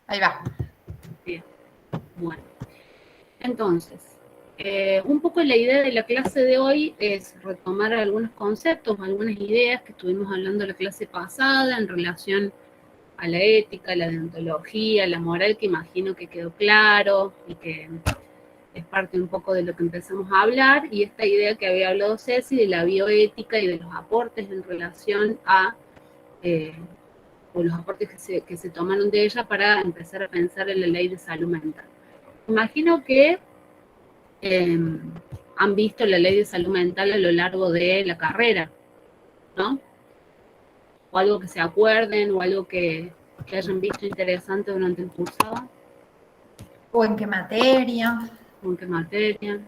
Ahí va. Bien, bueno. Entonces, un poco la idea de la clase de hoy es retomar algunos conceptos, algunas ideas que estuvimos hablando la clase pasada en relación a la ética, la deontología, la moral, que imagino que quedó claro y que es parte un poco de lo que empezamos a hablar, y esta idea que había hablado Ceci de la bioética y de los aportes en relación a, eh, o los aportes que se tomaron de ella para empezar a pensar en la ley de salud mental. Imagino que eh, han visto la ley de salud mental a lo largo de la carrera, ¿no? O algo que se acuerden, o algo que hayan visto interesante durante el cursado. ¿O en qué materia? ¿O en qué materia?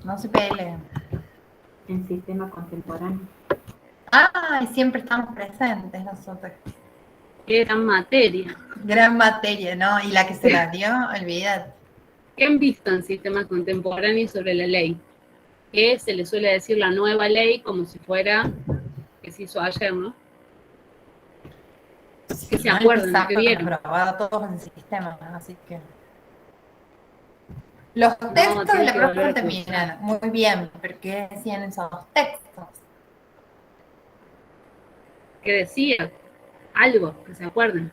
No se peleen. En sistema contemporáneo. Ah, siempre estamos presentes nosotros. ¿Qué gran materia? Gran materia, ¿no? Y la que se la dio, olvídate. ¿Qué han visto en sistemas contemporáneos sobre la ley? Que se le suele decir la nueva ley como si fuera que se hizo ayer, ¿no? Que se No, el acuerdan, que pizarro vieron. aprobado todos en sistema, así que... Los No, textos de tienen la que profe volver no a cursar. terminaron. Muy bien, pero ¿qué decían esos textos? ¿Qué decía? Algo, que se acuerden.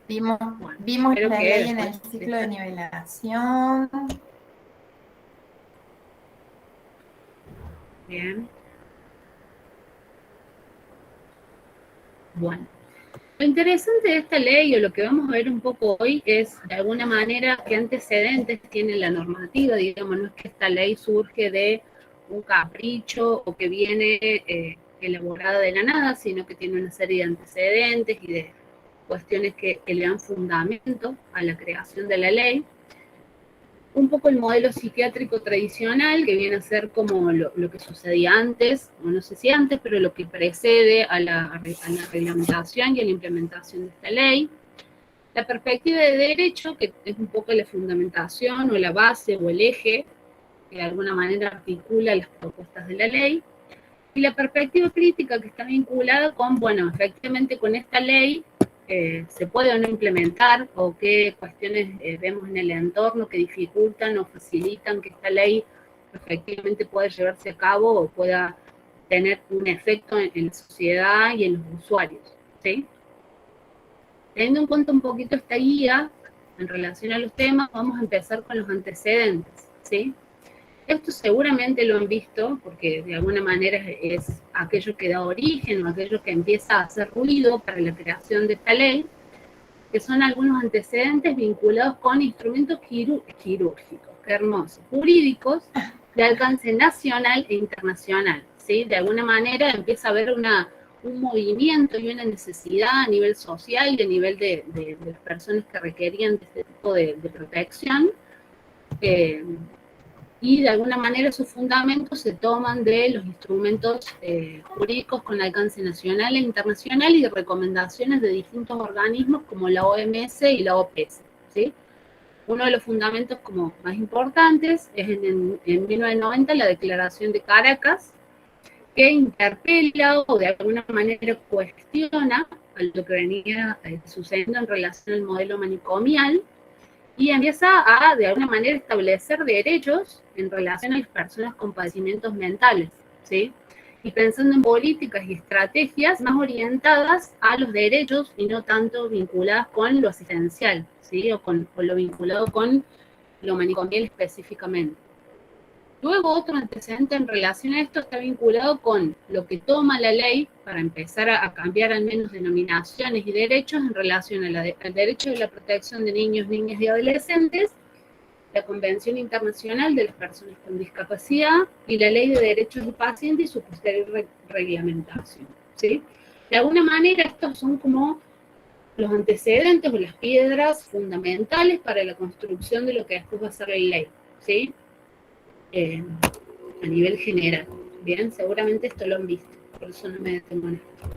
Bueno, Vimos creo la que ley en después el de ciclo de esta... nivelación. Bien. Bueno. Lo interesante de esta ley, o lo que vamos a ver un poco hoy, es de alguna manera qué antecedentes tiene la normativa. Digamos, no es que esta ley surge de un capricho o que viene elaborada de la nada, sino que tiene una serie de antecedentes y de cuestiones que le dan fundamento a la creación de la ley. Un poco el modelo psiquiátrico tradicional, que viene a ser como lo que sucedía antes, o no sé si antes, pero lo que precede a la reglamentación y a la implementación de esta ley. La perspectiva de derecho, que es un poco la fundamentación o la base o el eje que de alguna manera articula las propuestas de la ley. Y la perspectiva crítica, que está vinculada con, bueno, efectivamente con esta ley se puede o no implementar, o qué cuestiones vemos en el entorno que dificultan o facilitan que esta ley efectivamente pueda llevarse a cabo o pueda tener un efecto en la sociedad y en los usuarios, ¿sí? Teniendo en cuenta un poquito esta guía en relación a los temas, vamos a empezar con los antecedentes, ¿sí? Esto seguramente lo han visto porque de alguna manera es aquello que da origen o aquello que empieza a hacer ruido para la creación de esta ley, que son algunos antecedentes vinculados con instrumentos quirúrgicos, qué hermoso, jurídicos de alcance nacional e internacional, ¿sí? De alguna manera empieza a haber un movimiento y una necesidad a nivel social y a nivel de las personas que requerían de este tipo de protección. Y de alguna manera sus fundamentos se toman de los instrumentos jurídicos con alcance nacional e internacional y de recomendaciones de distintos organismos como la OMS y la OPS, ¿sí? Uno de los fundamentos como más importantes es en 1990 la Declaración de Caracas, que interpela o de alguna manera cuestiona a lo que venía sucediendo en relación al modelo manicomial, y empieza a, de alguna manera, establecer derechos en relación a las personas con padecimientos mentales, ¿sí? Y pensando en políticas y estrategias más orientadas a los derechos y no tanto vinculadas con lo asistencial, ¿sí? O lo vinculado con lo manicomial específicamente. Luego, otro antecedente en relación a esto está vinculado con lo que toma la ley para empezar a cambiar al menos denominaciones y derechos en relación al derecho de la protección de niños, niñas y adolescentes, la Convención Internacional de las Personas con Discapacidad y la Ley de Derechos del Paciente y su posterior reglamentación, ¿sí? De alguna manera, estos son como los antecedentes o las piedras fundamentales para la construcción de lo que después va a ser la ley, ¿sí? A nivel general. Bien, seguramente esto lo han visto, por eso no me detengo en esto.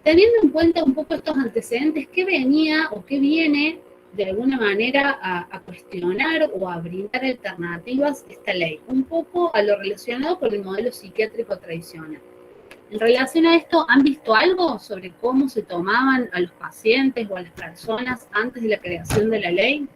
Teniendo en cuenta un poco estos antecedentes, ¿qué venía o qué viene de alguna manera a cuestionar o a brindar alternativas a esta ley, un poco a lo relacionado con el modelo psiquiátrico tradicional. En relación a esto, ¿han visto algo sobre cómo se tomaban a los pacientes o a las personas antes de la creación de la ley?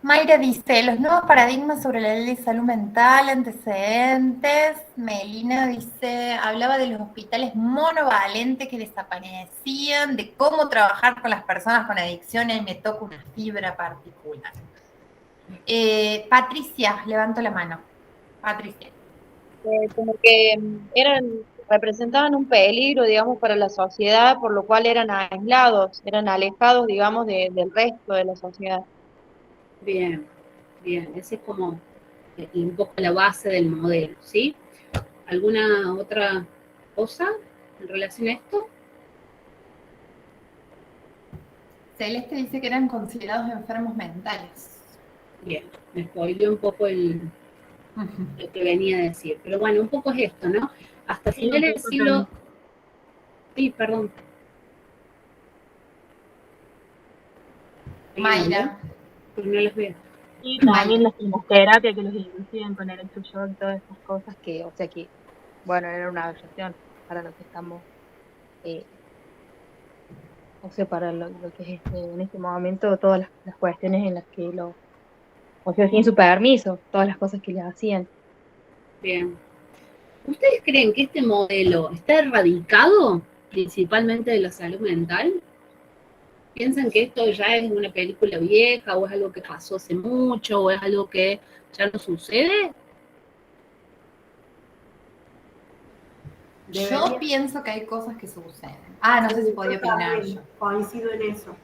Mayra dice, los nuevos paradigmas sobre la ley de salud mental, antecedentes. Melina dice, hablaba de los hospitales monovalentes que desaparecían, de cómo trabajar con las personas con adicciones, me toca una fibra particular. Patricia, levanto la mano. Patricia. Como que representaban un peligro, digamos, para la sociedad, por lo cual eran aislados, eran alejados, digamos, del resto de la sociedad. Bien, bien, esa es como un poco la base del modelo, ¿sí? ¿Alguna otra cosa en relación a esto? Celeste dice que eran considerados enfermos mentales. Bien, me spoileó un poco lo que venía a decir. Pero bueno, un poco es esto, ¿no? Hasta finales del siglo... Sí, perdón. Mayra. Pero no los veo. Y también las quimioterapias que los inducían con electroshock y todas esas cosas que, o sea que, bueno, era una aberración para lo que estamos, o sea, para lo que es en este momento, todas las cuestiones en las que o sea, sin su permiso, todas las cosas que les hacían. Bien. ¿Ustedes creen que este modelo está erradicado principalmente de la salud mental? ¿Piensan que esto ya es una película vieja o es algo que pasó hace mucho o es algo que ya no sucede? Yo pienso que hay cosas que suceden. No sé si podía opinar yo. Coincido en eso.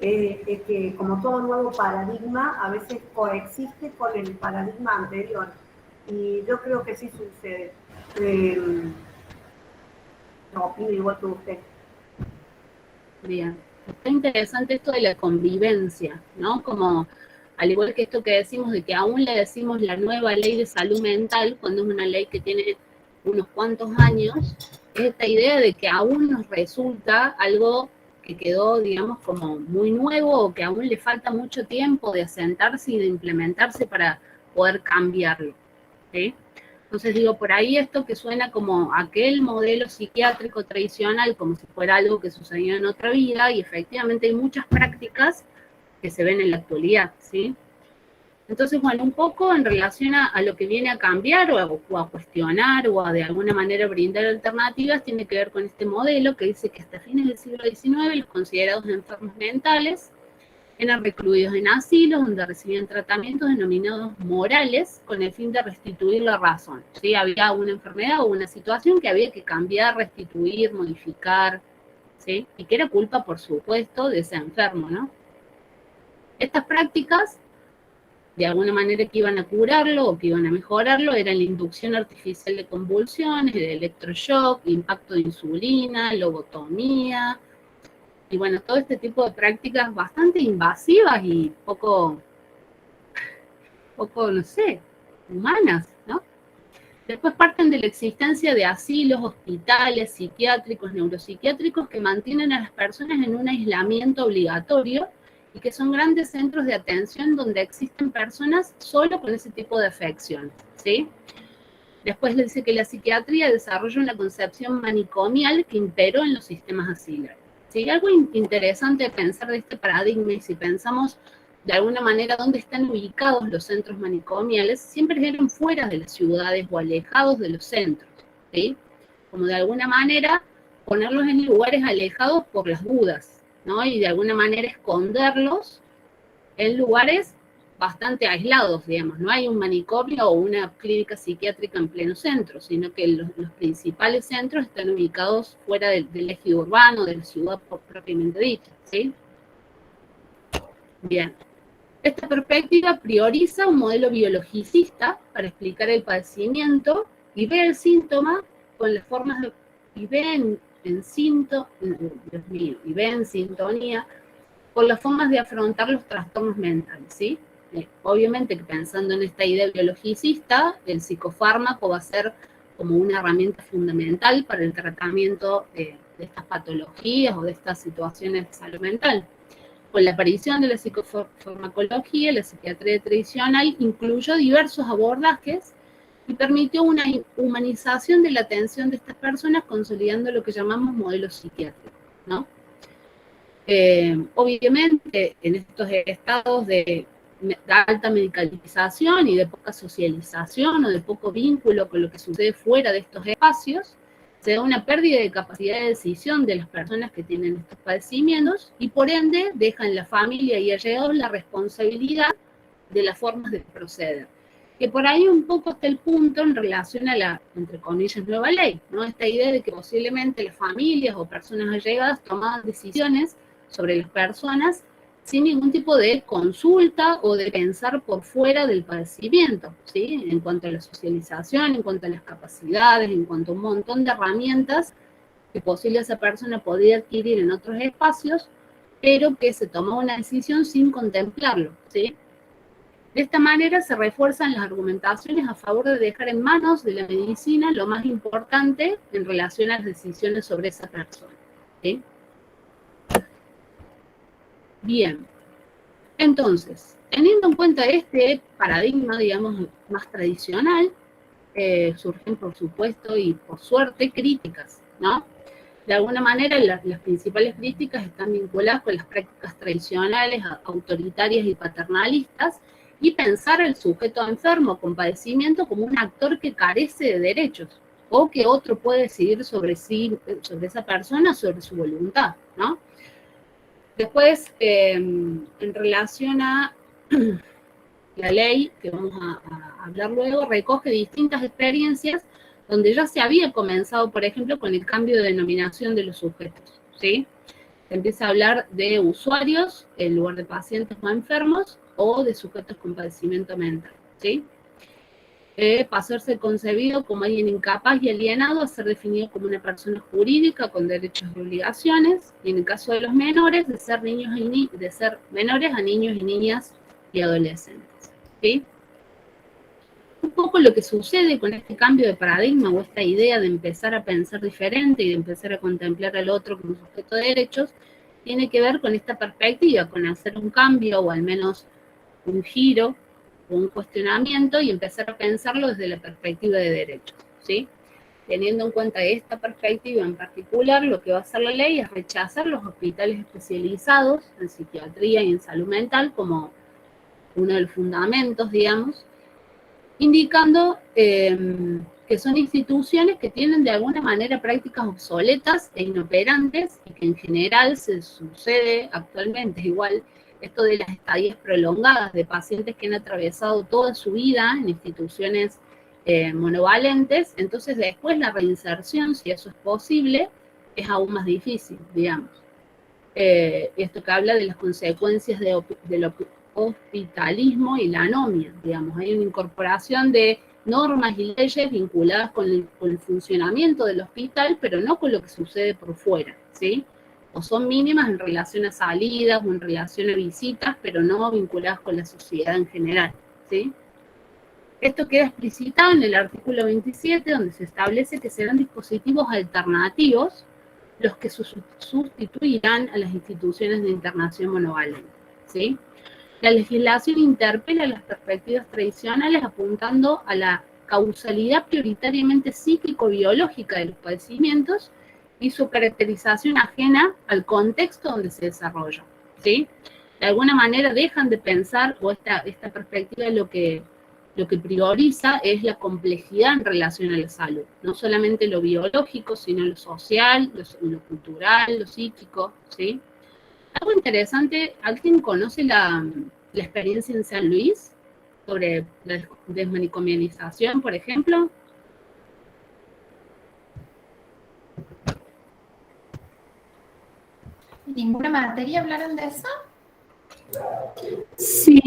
Es que como todo nuevo paradigma, a veces coexiste con el paradigma anterior. Y yo creo que sí sucede. No opino igual que usted. Bien. Está interesante esto de la convivencia, ¿no? Como, al igual que esto que decimos de que aún le decimos la nueva ley de salud mental, cuando es una ley que tiene unos cuantos años, es esta idea de que aún nos resulta algo que quedó, digamos, como muy nuevo o que aún le falta mucho tiempo de asentarse y de implementarse para poder cambiarlo, ¿sí? Entonces digo, por ahí esto que suena como aquel modelo psiquiátrico tradicional, como si fuera algo que sucedió en otra vida, y efectivamente hay muchas prácticas que se ven en la actualidad, ¿sí? Entonces, bueno, un poco en relación a lo que viene a cambiar o a cuestionar o a de alguna manera brindar alternativas, tiene que ver con este modelo que dice que hasta fines del siglo XIX los considerados enfermos mentales eran recluidos en asilos donde recibían tratamientos denominados morales con el fin de restituir la razón. ¿Sí? Había una enfermedad o una situación que había que cambiar, restituir, modificar, ¿sí? Y que era culpa, por supuesto, de ese enfermo, ¿no? Estas prácticas, de alguna manera que iban a curarlo o que iban a mejorarlo, eran la inducción artificial de convulsiones, de electroshock, impacto de insulina, lobotomía, y bueno, todo este tipo de prácticas bastante invasivas y poco, no sé, humanas, ¿no? Después parten de la existencia de asilos, hospitales, psiquiátricos, neuropsiquiátricos que mantienen a las personas en un aislamiento obligatorio y que son grandes centros de atención donde existen personas solo con ese tipo de afecciones, ¿sí? Después le dice que la psiquiatría desarrolla una concepción manicomial que imperó en los sistemas asilarios. Si hay algo interesante de pensar de este paradigma, y si pensamos de alguna manera dónde están ubicados los centros manicomiales, siempre eran fuera de las ciudades o alejados de los centros, ¿sí? Como de alguna manera ponerlos en lugares alejados por las dudas, ¿no? Y de alguna manera esconderlos en lugares bastante aislados, digamos. No hay un manicomio o una clínica psiquiátrica en pleno centro, sino que los principales centros están ubicados fuera del eje urbano, de la ciudad propiamente dicha, ¿sí? Bien. Esta perspectiva prioriza un modelo biologicista para explicar el padecimiento y ve el síntoma con las formas de... y ve en sintonía con las formas de afrontar los trastornos mentales, ¿sí? Obviamente que pensando en esta idea biologicista, el psicofármaco va a ser como una herramienta fundamental para el tratamiento de estas patologías o de estas situaciones de salud mental. Con la aparición de la psicofarmacología, la psiquiatría tradicional incluyó diversos abordajes y permitió una humanización de la atención de estas personas, consolidando lo que llamamos modelos psiquiátricos, ¿no? Obviamente, en estos estados de alta medicalización y de poca socialización o de poco vínculo con lo que sucede fuera de estos espacios, se da una pérdida de capacidad de decisión de las personas que tienen estos padecimientos y por ende dejan la familia y allegados la responsabilidad de las formas de proceder. Que por ahí un poco está el punto en relación a la, entre comillas, nueva ley, ¿no? Esta idea de que posiblemente las familias o personas allegadas tomaban decisiones sobre las personas sin ningún tipo de consulta o de pensar por fuera del padecimiento, ¿sí? En cuanto a la socialización, en cuanto a las capacidades, en cuanto a un montón de herramientas que posible esa persona podría adquirir en otros espacios, pero que se tomó una decisión sin contemplarlo, ¿sí? De esta manera se refuerzan las argumentaciones a favor de dejar en manos de la medicina lo más importante en relación a las decisiones sobre esa persona, ¿sí? Bien, entonces, teniendo en cuenta este paradigma, digamos, más tradicional, surgen, por supuesto, y por suerte, críticas, ¿no? De alguna manera, las principales críticas están vinculadas con las prácticas tradicionales, autoritarias y paternalistas, y pensar al sujeto enfermo con padecimiento como un actor que carece de derechos, o que otro puede decidir sobre sí, sobre esa persona, sobre su voluntad, ¿no? Después, en relación a la ley, que vamos a hablar luego, recoge distintas experiencias donde ya se había comenzado, por ejemplo, con el cambio de denominación de los sujetos, ¿sí? Se empieza a hablar de usuarios en lugar de pacientes o enfermos, o de sujetos con padecimiento mental, ¿sí? Pasó a ser concebido como alguien incapaz y alienado a ser definido como una persona jurídica con derechos y obligaciones, y en el caso de los menores, de ser menores a niños y niñas y adolescentes, ¿sí? Un poco lo que sucede con este cambio de paradigma o esta idea de empezar a pensar diferente y de empezar a contemplar al otro como sujeto de derechos, tiene que ver con esta perspectiva, con hacer un cambio o al menos un giro, un cuestionamiento y empezar a pensarlo desde la perspectiva de derechos, ¿sí? Teniendo en cuenta esta perspectiva en particular, lo que va a hacer la ley es rechazar los hospitales especializados en psiquiatría y en salud mental como uno de los fundamentos, digamos, indicando que son instituciones que tienen de alguna manera prácticas obsoletas e inoperantes y que en general se sucede actualmente igual esto de las estadías prolongadas de pacientes que han atravesado toda su vida en instituciones monovalentes, entonces después la reinserción, si eso es posible, es aún más difícil, digamos. Esto que habla de las consecuencias del hospitalismo y la anomia, digamos, hay una incorporación de normas y leyes vinculadas con el funcionamiento del hospital, pero no con lo que sucede por fuera, ¿sí? O son mínimas en relación a salidas o en relación a visitas, pero no vinculadas con la sociedad en general, ¿sí? Esto queda explicitado en el artículo 27, donde se establece que serán dispositivos alternativos los que sustituirán a las instituciones de internación monovalente, ¿sí? La legislación interpela las perspectivas tradicionales apuntando a la causalidad prioritariamente psíquico-biológica de los padecimientos y su caracterización ajena al contexto donde se desarrolla, ¿sí? De alguna manera dejan de pensar, o esta perspectiva lo que prioriza es la complejidad en relación a la salud, no solamente lo biológico, sino lo social, lo cultural, lo psíquico, ¿sí? Algo interesante, ¿alguien conoce la experiencia en San Luis sobre la desmanicomialización, por ejemplo? ¿Ninguna materia hablaron de eso? Sí,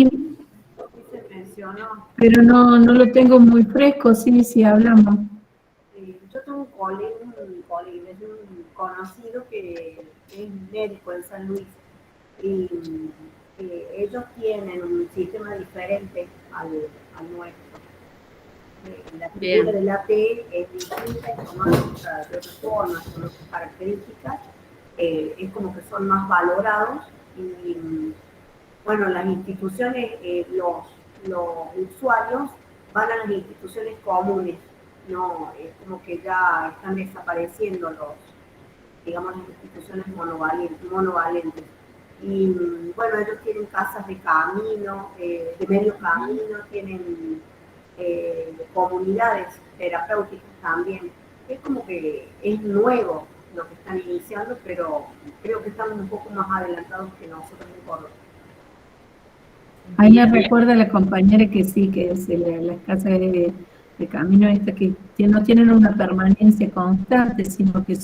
Se mencionó. pero no lo tengo muy fresco, sí, hablamos. Yo tengo un colega, es un conocido que es médico en San Luis y ellos tienen un sistema diferente al nuestro. La figura de la T es distinta, es tomada de otras formas, con otras características, es como que son más valorados Y bueno, las instituciones, los usuarios van a las instituciones comunes, no, es como que ya están desapareciendo digamos, las instituciones monovalentes. Y bueno, ellos tienen casas de camino, de medio camino, tienen comunidades terapéuticas también. Es como que es nuevo lo que están iniciando, pero creo que estamos un poco más adelantados que nosotros en Córdoba. Ahí me recuerda a la compañera que sí, que es las casas de camino esta que no tienen una permanencia constante, sino que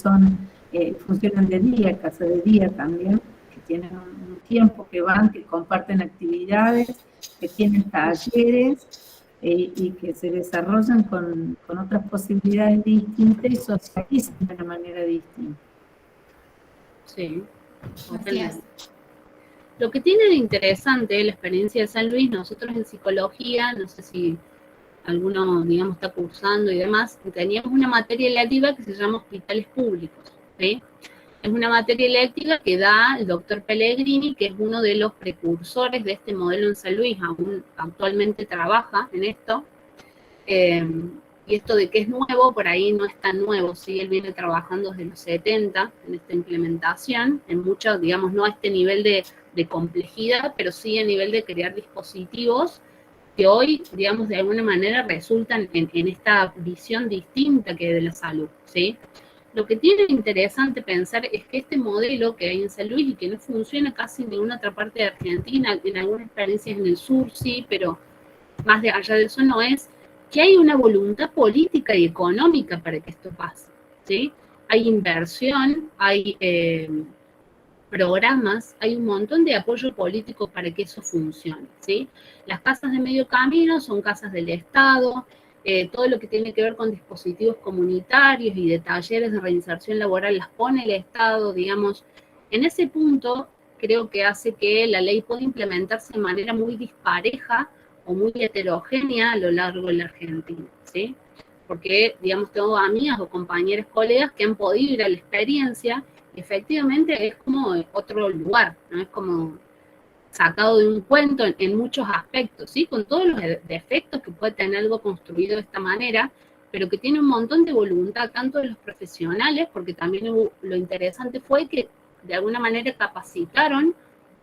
funcionan de día, casa de día también, que tienen un tiempo que van, que comparten actividades, que tienen talleres y que se desarrollan con otras posibilidades distintas y socializan de una manera distinta. Sí, Así es. Lo que tiene de interesante la experiencia de San Luis, nosotros en psicología, no sé si alguno, digamos, está cursando y demás, teníamos una materia electiva que se llama hospitales públicos, ¿sí? Es una materia electiva que da el doctor Pellegrini, que es uno de los precursores de este modelo en San Luis, aún actualmente trabaja en esto. Y esto de que es nuevo, por ahí no es tan nuevo, ¿sí? Él viene trabajando desde los 70 en esta implementación, en mucho, digamos, no a este nivel de complejidad, pero sí a nivel de crear dispositivos que hoy, digamos, de alguna manera resultan en esta visión distinta que de la salud, ¿sí? Lo que tiene interesante pensar es que este modelo que hay en San Luis y que no funciona casi en ninguna otra parte de Argentina, en algunas experiencias en el sur sí, pero más de allá de eso no es, que hay una voluntad política y económica para que esto pase, ¿sí? Hay inversión, hay programas, hay un montón de apoyo político para que eso funcione, ¿sí? Las casas de medio camino son casas del Estado, todo lo que tiene que ver con dispositivos comunitarios y de talleres de reinserción laboral las pone el Estado, digamos. En ese punto creo que hace que la ley pueda implementarse de manera muy dispareja o muy heterogénea a lo largo de la Argentina, ¿sí? Porque, digamos, tengo amigas o compañeros, colegas que han podido ir a la experiencia y efectivamente es como otro lugar, ¿no? Es como sacado de un cuento en muchos aspectos, ¿sí? Con todos los defectos que puede tener algo construido de esta manera, pero que tiene un montón de voluntad, tanto de los profesionales, porque también lo interesante fue que de alguna manera capacitaron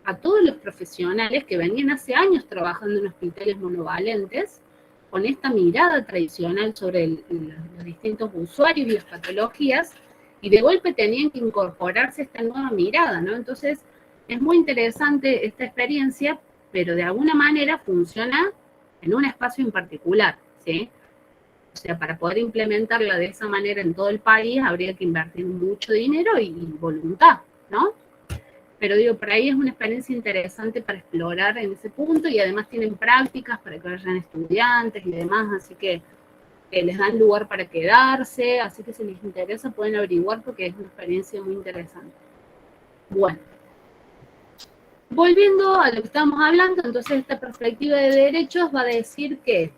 a todos los profesionales que venían hace años trabajando en hospitales monovalentes, con esta mirada tradicional sobre los distintos usuarios y las patologías, y de golpe tenían que incorporarse a esta nueva mirada, ¿no? Entonces, es muy interesante esta experiencia, pero de alguna manera funciona en un espacio en particular, ¿sí? O sea, para poder implementarla de esa manera en todo el país, habría que invertir mucho dinero y voluntad, ¿no? Pero digo, por ahí es una experiencia interesante para explorar en ese punto, y además tienen prácticas para que vayan estudiantes y demás, así que les dan lugar para quedarse, así que si les interesa pueden averiguar porque es una experiencia muy interesante. Bueno, volviendo a lo que estábamos hablando, entonces esta perspectiva de derechos va a decir que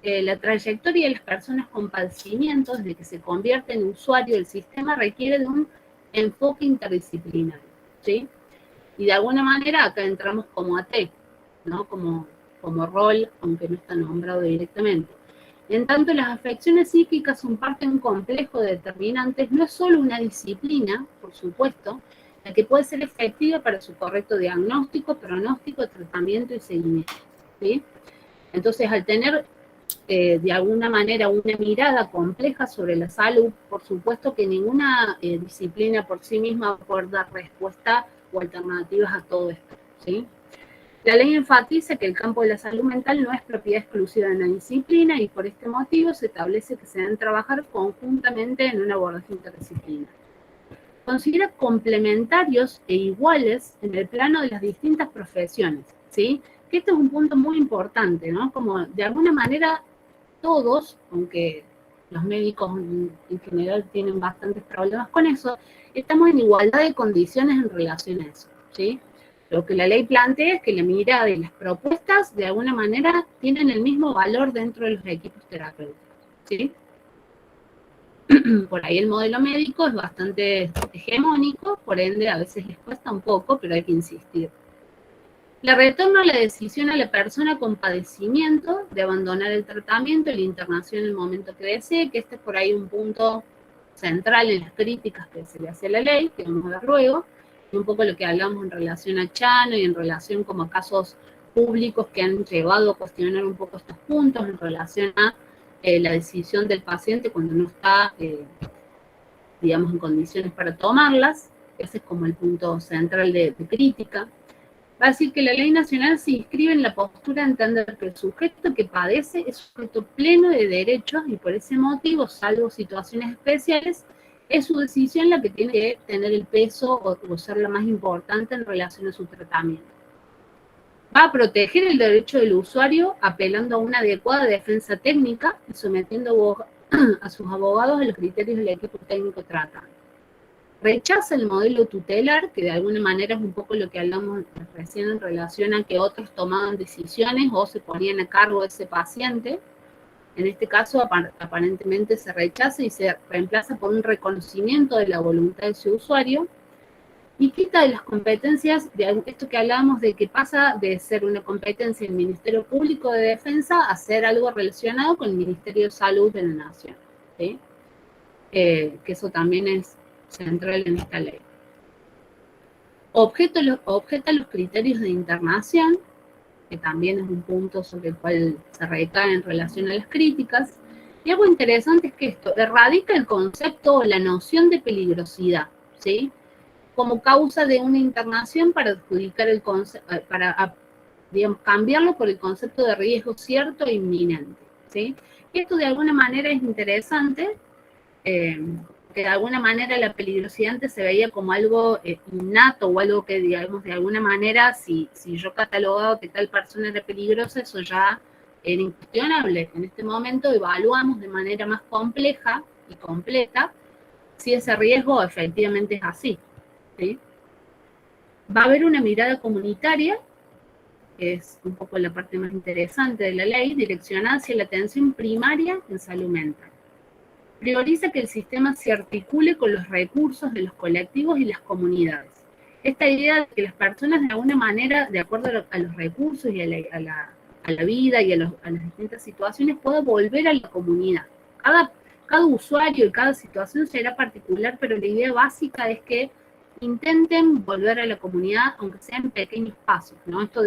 la trayectoria de las personas con padecimientos, de que se convierte en usuario del sistema, requiere de un enfoque interdisciplinario, ¿sí? Y de alguna manera acá entramos como AT, ¿no? Como rol, aunque no está nombrado directamente. En tanto, las afecciones psíquicas son parte de un complejo de determinantes, no es solo una disciplina, por supuesto, la que puede ser efectiva para su correcto diagnóstico, pronóstico, tratamiento y seguimiento, ¿sí? Entonces, al tener de alguna manera una mirada compleja sobre la salud, por supuesto que ninguna disciplina por sí misma va a poder dar respuesta o alternativas a todo esto, ¿sí? La ley enfatiza que el campo de la salud mental no es propiedad exclusiva de una disciplina y por este motivo se establece que se deben trabajar conjuntamente en un abordaje interdisciplinario. Considera complementarios e iguales en el plano de las distintas profesiones, ¿sí? Que esto es un punto muy importante, ¿no? Como de alguna manera todos, aunque los médicos en general tienen bastantes problemas con eso, estamos en igualdad de condiciones en relación a eso, ¿sí? Lo que la ley plantea es que la mirada y las propuestas de alguna manera tienen el mismo valor dentro de los equipos terapéuticos, ¿sí? por ahí el modelo médico es bastante hegemónico, por ende a veces les cuesta un poco, pero hay que insistir. Le retorna la decisión a la persona con padecimiento de abandonar el tratamiento y la internación en el momento que desee, que este es por ahí un punto central en las críticas que se le hace a la ley, que vamos a ver luego, y un poco lo que hablamos en relación a Chano y en relación como a casos públicos que han llevado a cuestionar un poco estos puntos en relación a la decisión del paciente cuando no está, digamos, en condiciones para tomarlas. Ese es como el punto central de crítica. Va a decir que la ley nacional se inscribe en la postura de entender que el sujeto que padece es sujeto pleno de derechos y por ese motivo, salvo situaciones especiales, es su decisión la que tiene que tener el peso o ser la más importante en relación a su tratamiento. Va a proteger el derecho del usuario apelando a una adecuada defensa técnica y sometiendo a sus abogados a los criterios del equipo técnico tratante. Rechaza el modelo tutelar, que de alguna manera es un poco lo que hablamos recién en relación a que otros tomaban decisiones o se ponían a cargo de ese paciente. En este caso, aparentemente se rechaza y se reemplaza por un reconocimiento de la voluntad de ese usuario y quita de las competencias, de esto que hablábamos de que pasa de ser una competencia del Ministerio Público de Defensa a ser algo relacionado con el Ministerio de Salud de la Nación, ¿sí? Que eso también es central en esta ley. Objeta los criterios de internación, que también es un punto sobre el cual se recae en relación a las críticas, y algo interesante es que esto erradica el concepto o la noción de peligrosidad, ¿sí? Como causa de una internación para adjudicar el concepto, digamos, cambiarlo por el concepto de riesgo cierto e inminente, ¿sí? Y esto de alguna manera es interesante, que de alguna manera la peligrosidad antes se veía como algo innato o algo que, digamos, de alguna manera, si yo catalogaba que tal persona era peligrosa, eso ya era incuestionable. En este momento evaluamos de manera más compleja y completa si ese riesgo efectivamente es así, ¿sí? Va a haber una mirada comunitaria, que es un poco la parte más interesante de la ley, direccionada hacia la atención primaria en salud mental. Prioriza que el sistema se articule con los recursos de los colectivos y las comunidades. Esta idea de que las personas de alguna manera, de acuerdo a los recursos y a la vida y a las distintas situaciones, puedan volver a la comunidad. Cada usuario y cada situación será particular, pero la idea básica es que intenten volver a la comunidad, aunque sean en pequeños pasos, ¿no? Esto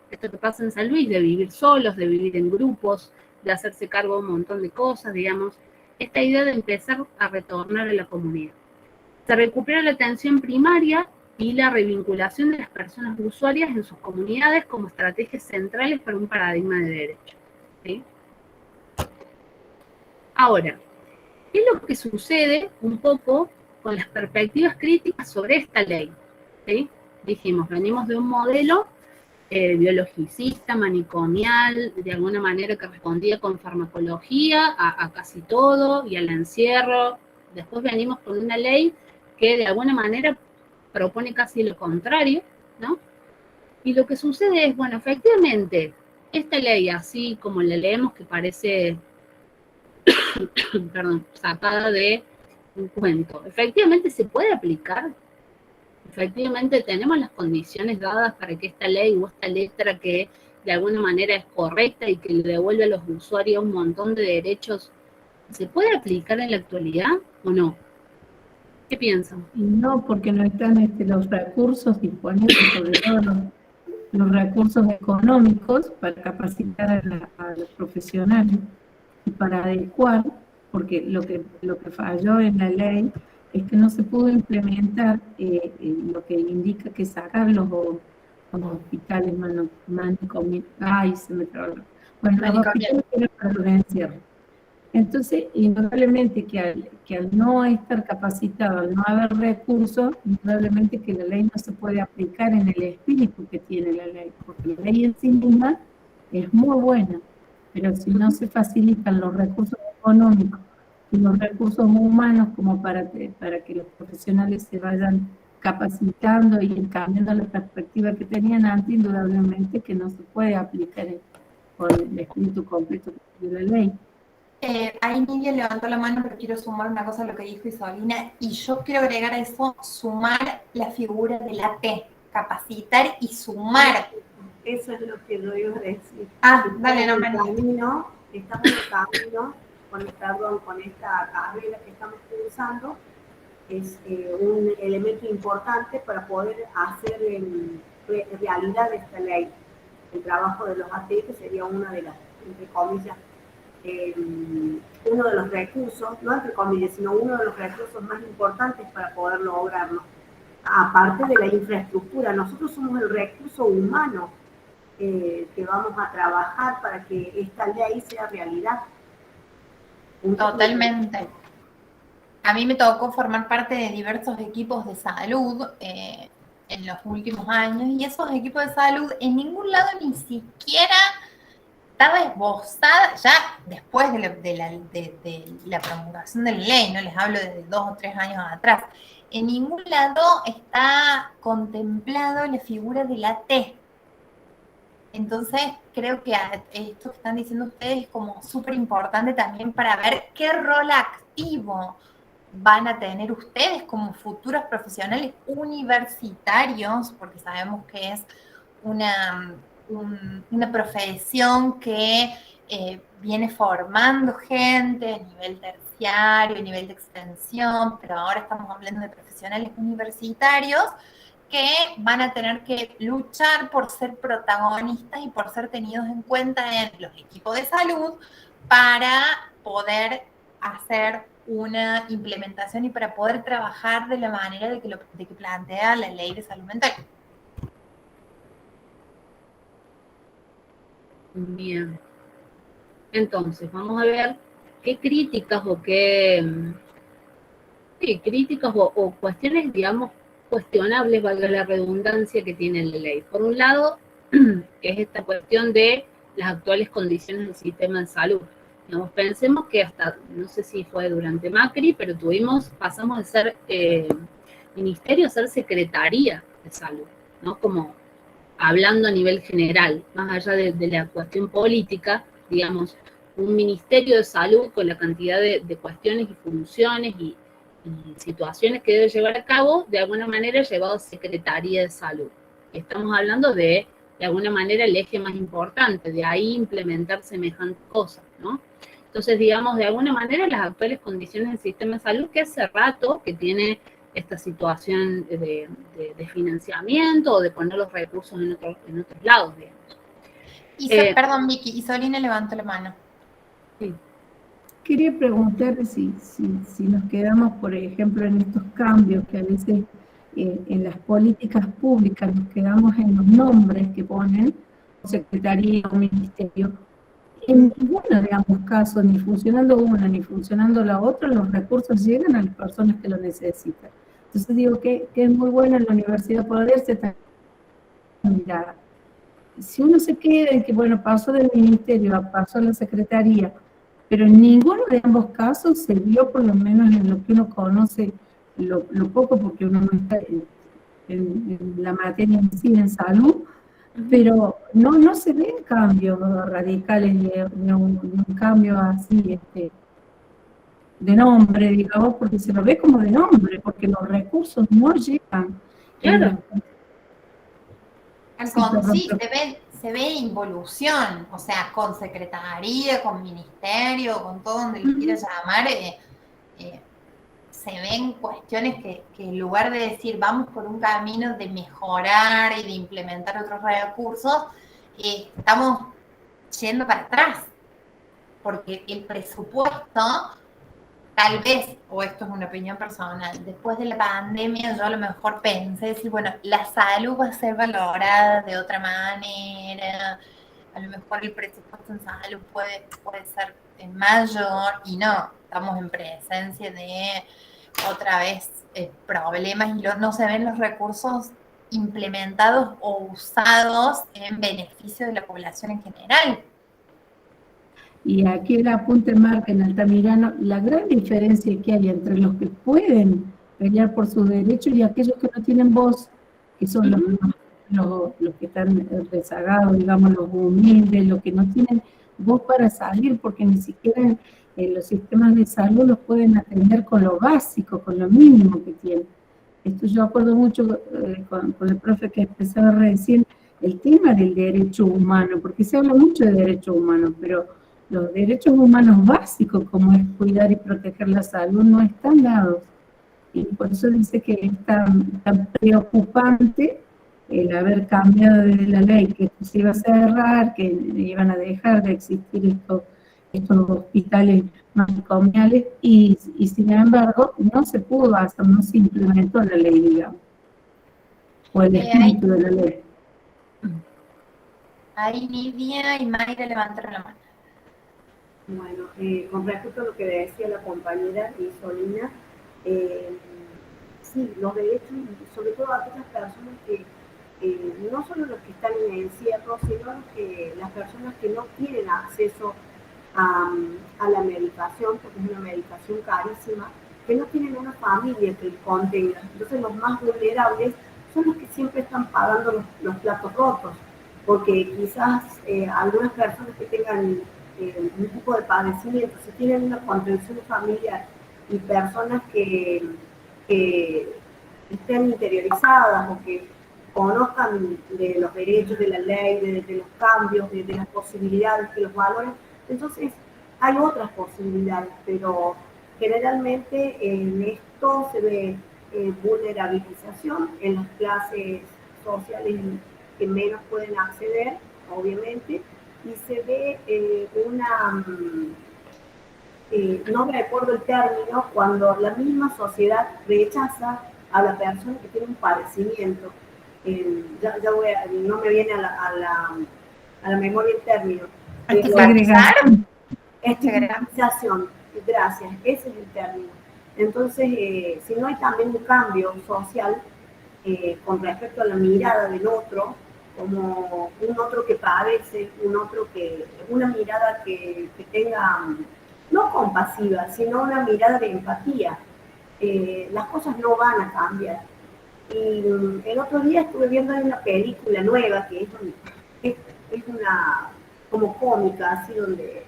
que pasa en San Luis, de vivir solos, de vivir en grupos, de hacerse cargo de un montón de cosas, digamos, esta idea de empezar a retornar a la comunidad. Se recupera la atención primaria y la revinculación de las personas usuarias en sus comunidades como estrategias centrales para un paradigma de derecho, ¿sí? Ahora, ¿qué es lo que sucede un poco con las perspectivas críticas sobre esta ley? ¿Sí? Dijimos, venimos de un modelo biologicista, manicomial, de alguna manera que respondía con farmacología a casi todo y al encierro. Después venimos con una ley que de alguna manera propone casi lo contrario, ¿no? Y lo que sucede es, bueno, efectivamente, esta ley, así como la leemos, que parece perdón, sacada de un cuento, efectivamente se puede aplicar. Efectivamente tenemos las condiciones dadas para que esta ley o esta letra que de alguna manera es correcta y que le devuelve a los usuarios un montón de derechos, ¿se puede aplicar en la actualidad o no? ¿Qué piensan? Y no, porque no están los recursos disponibles, sobre todo los recursos económicos para capacitar a los profesionales y para adecuar, porque lo que falló en la ley es que no se pudo implementar lo que indica que sacar los hospitales manicomiales. Ay, se me trabó. Bueno, los hospitales tienen para los encierros. Entonces, indudablemente que al no estar capacitado, al no haber recursos, indudablemente que la ley no se puede aplicar en el espíritu que tiene la ley, porque la ley en sí misma es muy buena, pero si no se facilitan los recursos económicos y los recursos humanos como para que los profesionales se vayan capacitando y cambiando la perspectiva que tenían antes, indudablemente que no se puede aplicar con el espíritu completo de la ley. Ahí Nidia levantó la mano, pero quiero sumar una cosa a lo que dijo Isolina, y yo quiero agregar a eso, sumar la figura de la T, capacitar y sumar. Eso es lo que yo iba a decir. Dale, no, Estamos en camino con esta carrera que estamos cursando, es un elemento importante para poder hacer realidad esta ley. El trabajo de los AT, que sería una de las, entre comillas, uno de los recursos, no entre comillas, sino uno de los recursos más importantes para poder lograrlo. Aparte de la infraestructura, nosotros somos el recurso humano que vamos a trabajar para que esta ley sea realidad. Totalmente. A mí me tocó formar parte de diversos equipos de salud en los últimos años, y esos equipos de salud en ningún lado ni siquiera estaba esbozada, ya después de la promulgación de la ley, no les hablo de 2 o 3 años atrás, en ningún lado está contemplado la figura de la T. Entonces, creo que esto que están diciendo ustedes es como súper importante también para ver qué rol activo van a tener ustedes como futuros profesionales universitarios, porque sabemos que es una profesión que viene formando gente a nivel terciario, a nivel de extensión, pero ahora estamos hablando de profesionales universitarios que van a tener que luchar por ser protagonistas y por ser tenidos en cuenta en los equipos de salud para poder hacer una implementación y para poder trabajar de la manera de que plantea la ley de salud mental. Bien. Entonces, vamos a ver qué críticas o qué críticas o cuestiones, digamos, cuestionables, valga la redundancia, que tiene la ley. Por un lado, es esta cuestión de las actuales condiciones del sistema de salud. Digamos, pensemos que hasta, no sé si fue durante Macri, pero pasamos de ser ministerio a ser secretaría de salud, ¿no? Como hablando a nivel general, más allá de la cuestión política, digamos, un ministerio de salud con la cantidad de cuestiones y funciones y situaciones que debe llevar a cabo, de alguna manera llevado a Secretaría de Salud. Estamos hablando de alguna manera, el eje más importante, de ahí implementar semejantes cosas, ¿no? Entonces, digamos, de alguna manera, las actuales condiciones del sistema de salud, que hace rato que tiene esta situación de financiamiento o de poner los recursos en otros lados, digamos. Perdón, Vicky, Isolina levantó la mano. Sí. Quería preguntar si nos quedamos, por ejemplo, en estos cambios que a veces en las políticas públicas nos quedamos en los nombres que ponen, secretaría o ministerio. En ninguno de ambos casos, ni funcionando una ni funcionando la otra, los recursos llegan a las personas que lo necesitan. Entonces digo que es muy bueno en la universidad poderse mirar. Si uno se queda en que, bueno, pasó del ministerio, pasó a la secretaría, pero en ninguno de ambos casos se vio, por lo menos en lo que uno conoce, lo poco, porque uno no está en la materia en sí, en salud, pero no se ven cambios radicales, ni un cambio así de nombre, digamos, porque se lo ve como de nombre, porque los recursos no llegan. Claro. Sí, se ve involución, o sea, con secretaría, con ministerio, con todo donde le quieras llamar, se ven cuestiones que en lugar de decir vamos por un camino de mejorar y de implementar otros recursos, estamos yendo para atrás, porque el presupuesto, tal vez, o esto es una opinión personal, después de la pandemia yo a lo mejor pensé decir, bueno, la salud va a ser valorada de otra manera, a lo mejor el presupuesto en salud puede ser mayor, y no, estamos en presencia de otra vez problemas y no se ven los recursos implementados o usados en beneficio de la población en general. Y aquí el apunte marca en Altamirano la gran diferencia que hay entre los que pueden pelear por sus derechos y aquellos que no tienen voz, que son los que están rezagados, digamos, los humildes, los que no tienen voz para salir, porque ni siquiera los sistemas de salud los pueden atender con lo básico, con lo mínimo que tienen. Esto yo acuerdo mucho con el profe que expresaba recién, el tema del derecho humano, porque se habla mucho de derechos humanos, pero los derechos humanos básicos, como es cuidar y proteger la salud, no están dados. Y por eso dice que es tan preocupante el haber cambiado de la ley, que esto se iba a cerrar, que iban a dejar de existir estos hospitales manicomiales, y sin embargo no se pudo hacer, no se implementó la ley, digamos, o el espíritu de la ley. Ahí Nidia y Mayra levantaron la mano. Bueno, con respecto a lo que decía la compañera Isolina, sí, los derechos, sobre todo aquellas personas que, no solo los que están en encierro, sino las personas que no tienen acceso a la medicación, porque es una medicación carísima, que no tienen una familia que los contenga. Entonces los más vulnerables son los que siempre están pagando los platos rotos, porque quizás algunas personas que tengan un tipo de padecimiento, si tienen una contención familiar y personas que estén interiorizadas o que conozcan de los derechos, de la ley, de los cambios, de las posibilidades, de los valores, entonces hay otras posibilidades, pero generalmente en esto se ve vulnerabilización en las clases sociales que menos pueden acceder, obviamente, y se ve no me recuerdo el término, cuando la misma sociedad rechaza a la persona que tiene un padecimiento. No me viene a la memoria el término. ¿Estigmatización? Estigmatización, gracias, ese es el término. Entonces, si no hay también un cambio social con respecto a la mirada del otro, como un otro que padece, una mirada que tenga, no compasiva, sino una mirada de empatía, las cosas no van a cambiar. Y el otro día estuve viendo una película nueva que es una como cómica, así donde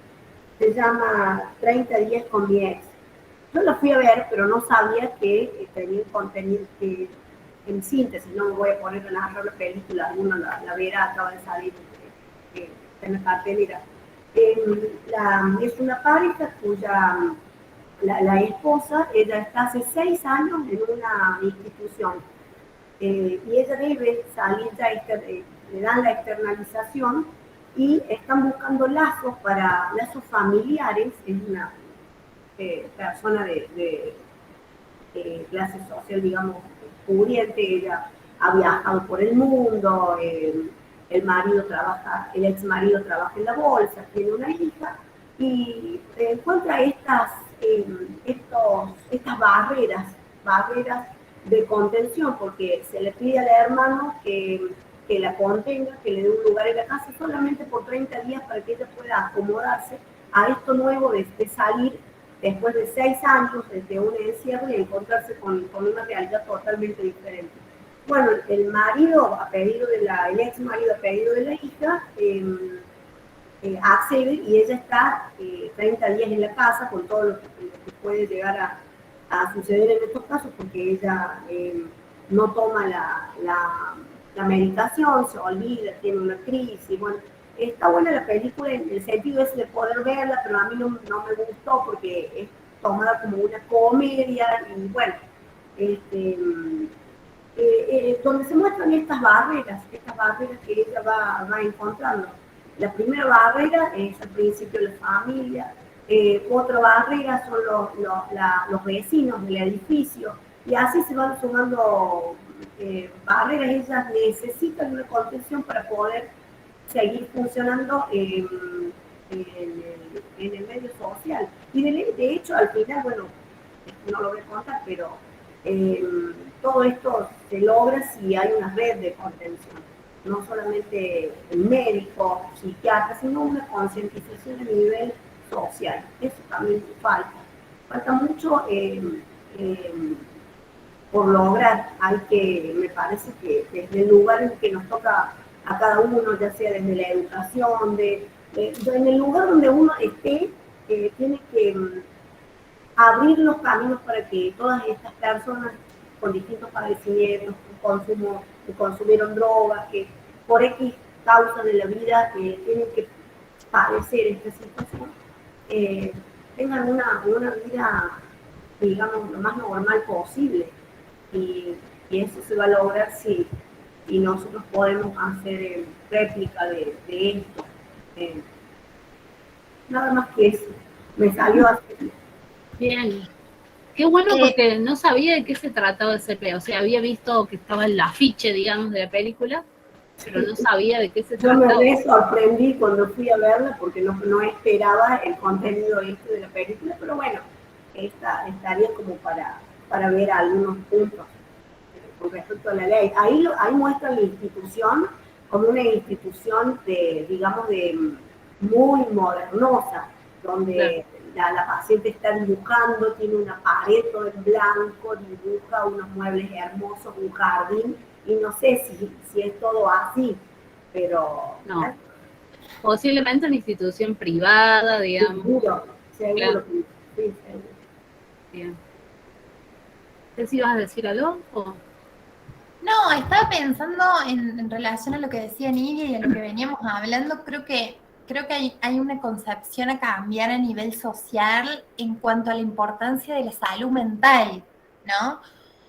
se llama 30 días con mi ex. Yo la fui a ver, pero no sabía que tenía contenido que, en síntesis, no me voy a poner a narrar la película, alguno la verá, acaba de salir en la cartelera. Es una pareja cuya la esposa, ella está hace 6 años en una institución y ella debe salir, le dan la externalización y están buscando lazos familiares. Es una persona de clase social, digamos, pudiente. Ella ha viajado por el mundo, el ex marido trabaja en la bolsa, tiene una hija y encuentra estas barreras de contención, porque se le pide al hermano que la contenga, que le dé un lugar en la casa solamente por 30 días para que ella pueda acomodarse a esto nuevo de salir después de 6 años desde un encierro y encontrarse con una realidad totalmente diferente. Bueno, el marido, el ex marido a pedido de la hija, accede y ella está 30 días en la casa con todo lo que puede llegar a suceder en estos casos, porque ella no toma la medicación, se olvida, tiene una crisis. Bueno, está buena la película en el sentido ese de poder verla, pero a mí no me gustó porque es tomada como una comedia y bueno, donde se muestran estas barreras que ella va encontrando. La primera barrera es al principio la familia, otra barrera son los vecinos del edificio, y así se van sumando barreras. Ellas necesitan una contención para poder seguir funcionando en el medio social. Y de hecho, al final, bueno, no lo voy a contar, pero todo esto se logra si hay una red de contención. No solamente médicos, psiquiatras, sino una concientización a nivel social. Eso también falta. Falta mucho por lograr. Me parece que desde el lugar en que nos toca a cada uno, ya sea desde la educación, en el lugar donde uno esté, tiene que abrir los caminos para que todas estas personas con distintos padecimientos, que consumieron drogas, que por X causas de la vida tienen que padecer esta situación, tengan una vida, digamos, lo más normal posible. Y eso se va a lograr si nosotros podemos hacer réplica de esto. Nada más que eso. Me salió así. Bien. Qué bueno, porque no sabía de qué se trataba ese play. O sea, había visto que estaba el afiche, digamos, de la película, pero no sabía de qué se Yo trataba. me sorprendí cuando fui a verla porque no esperaba el contenido de la película, pero bueno, estaría como para ver algunos puntos con respecto a la ley. Ahí muestra la institución como una institución digamos, muy modernosa, donde la paciente está dibujando, tiene una pared todo en blanco, dibuja unos muebles hermosos, un jardín, y no sé si es todo así, pero... No. Posiblemente una institución privada, digamos. Seguro. Claro. Sí, seguro. Bien. ¿Qué si ibas a decir algo? ¿O? No, estaba pensando en relación a lo que decía Nidia y a lo que veníamos hablando. Creo que hay una concepción a cambiar a nivel social en cuanto a la importancia de la salud mental, ¿no?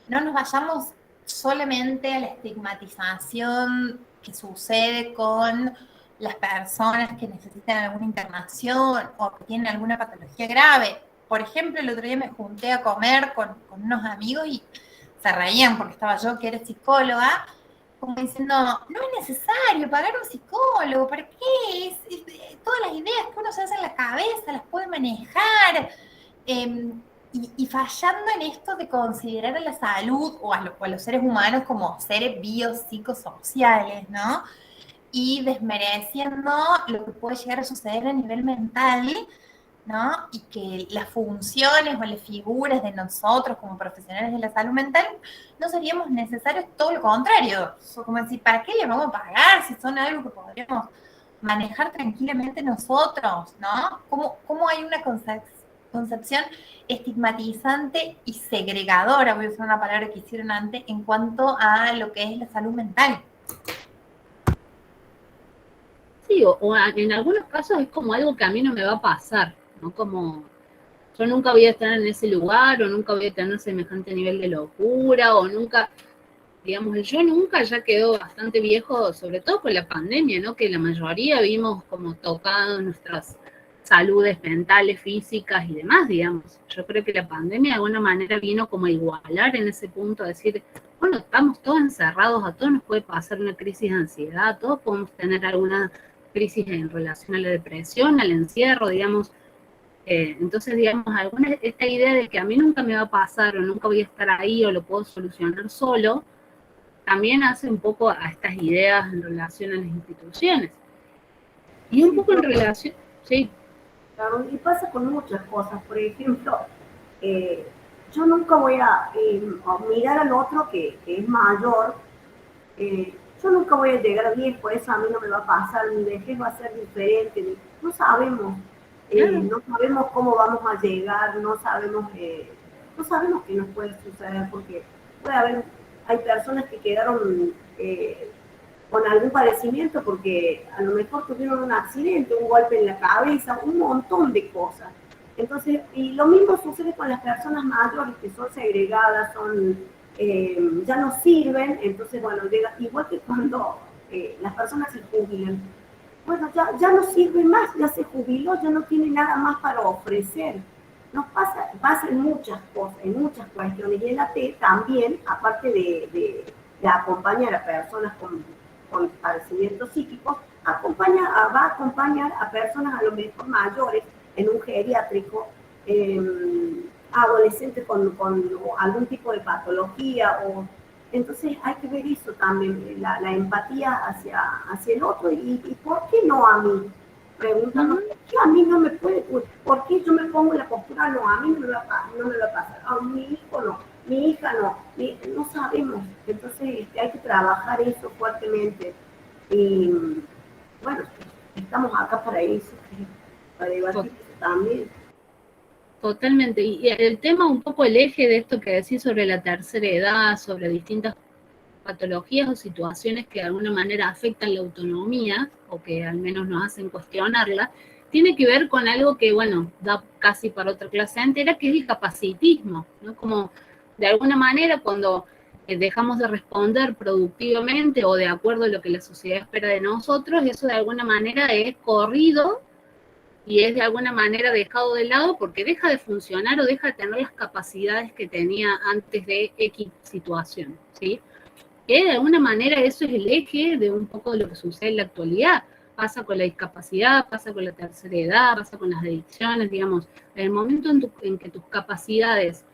No nos vayamos solamente a la estigmatización que sucede con las personas que necesitan alguna internación o que tienen alguna patología grave. Por ejemplo, el otro día me junté a comer con unos amigos y se reían porque estaba yo, que era psicóloga, como diciendo, no es necesario pagar un psicólogo, ¿para qué? Todas las ideas que uno se hace en la cabeza las puede manejar. Y fallando en esto de considerar a la salud o a los seres humanos como seres biopsicosociales, ¿no? Y desmereciendo lo que puede llegar a suceder a nivel mental, ¿no? Y que las funciones o las figuras de nosotros como profesionales de la salud mental no seríamos necesarios, todo lo contrario. Como decir, ¿para qué les vamos a pagar si son algo que podríamos manejar tranquilamente nosotros, ¿no? ¿Cómo hay una concepción estigmatizante y segregadora, voy a usar una palabra que hicieron antes, en cuanto a lo que es la salud mental? Sí, o en algunos casos es como algo que a mí no me va a pasar, ¿no? Como yo nunca voy a estar en ese lugar, o nunca voy a tener semejante nivel de locura, o nunca, digamos, el yo nunca ya quedó bastante viejo, sobre todo con la pandemia, ¿no? Que la mayoría vimos como tocados nuestras saludes mentales, físicas y demás, digamos. Yo creo que la pandemia de alguna manera vino como a igualar en ese punto, a decir, bueno, estamos todos encerrados, a todos nos puede pasar una crisis de ansiedad, todos podemos tener alguna crisis en relación a la depresión, al encierro, digamos. Entonces, digamos, esta idea de que a mí nunca me va a pasar o nunca voy a estar ahí o lo puedo solucionar solo, también hace un poco a estas ideas en relación a las instituciones. Y un poco en relación, sí. Claro, y pasa con muchas cosas. Por ejemplo, yo nunca voy a mirar al otro que es mayor. Yo nunca voy a llegar a viejo, eso a mí no me va a pasar, mi vejez va a ser diferente. No sabemos. No sabemos cómo vamos a llegar, no sabemos qué nos puede suceder, porque hay personas que quedaron con algún padecimiento porque a lo mejor tuvieron un accidente, un golpe en la cabeza, un montón de cosas. Entonces, y lo mismo sucede con las personas mayores que son segregadas, ya no sirven, entonces, bueno, llega, igual que cuando las personas se jubilan, bueno, ya no sirve más, ya se jubiló, ya no tiene nada más para ofrecer. Nos pasa en muchas cosas, en muchas cuestiones. Y el AT también, aparte de acompañar a personas con padecimientos psíquicos, va a acompañar a personas a lo mejor mayores en un geriátrico, adolescentes con algún tipo de patología entonces hay que ver eso también, la empatía hacia el otro y ¿por qué no a mí? Preguntando, ¿por qué a mí no me puede? ¿Por qué yo me pongo en la postura? No, a mí no me va a pasar. A mi hijo no, mi hija no, no sabemos. Entonces hay que trabajar eso fuertemente. Y bueno, estamos acá para eso, para debatir también. Totalmente. Y el tema, un poco el eje de esto que decís sobre la tercera edad, sobre distintas patologías o situaciones que de alguna manera afectan la autonomía, o que al menos nos hacen cuestionarla, tiene que ver con algo que, bueno, da casi para otra clase entera, que es el capacitismo, ¿no? Como, de alguna manera, cuando dejamos de responder productivamente o de acuerdo a lo que la sociedad espera de nosotros, eso de alguna manera es corrido y es de alguna manera dejado de lado porque deja de funcionar o deja de tener las capacidades que tenía antes de X situación, ¿sí? Que de alguna manera eso es el eje de un poco de lo que sucede en la actualidad. Pasa con la discapacidad, pasa con la tercera edad, pasa con las adicciones, digamos. En el momento en que tus capacidades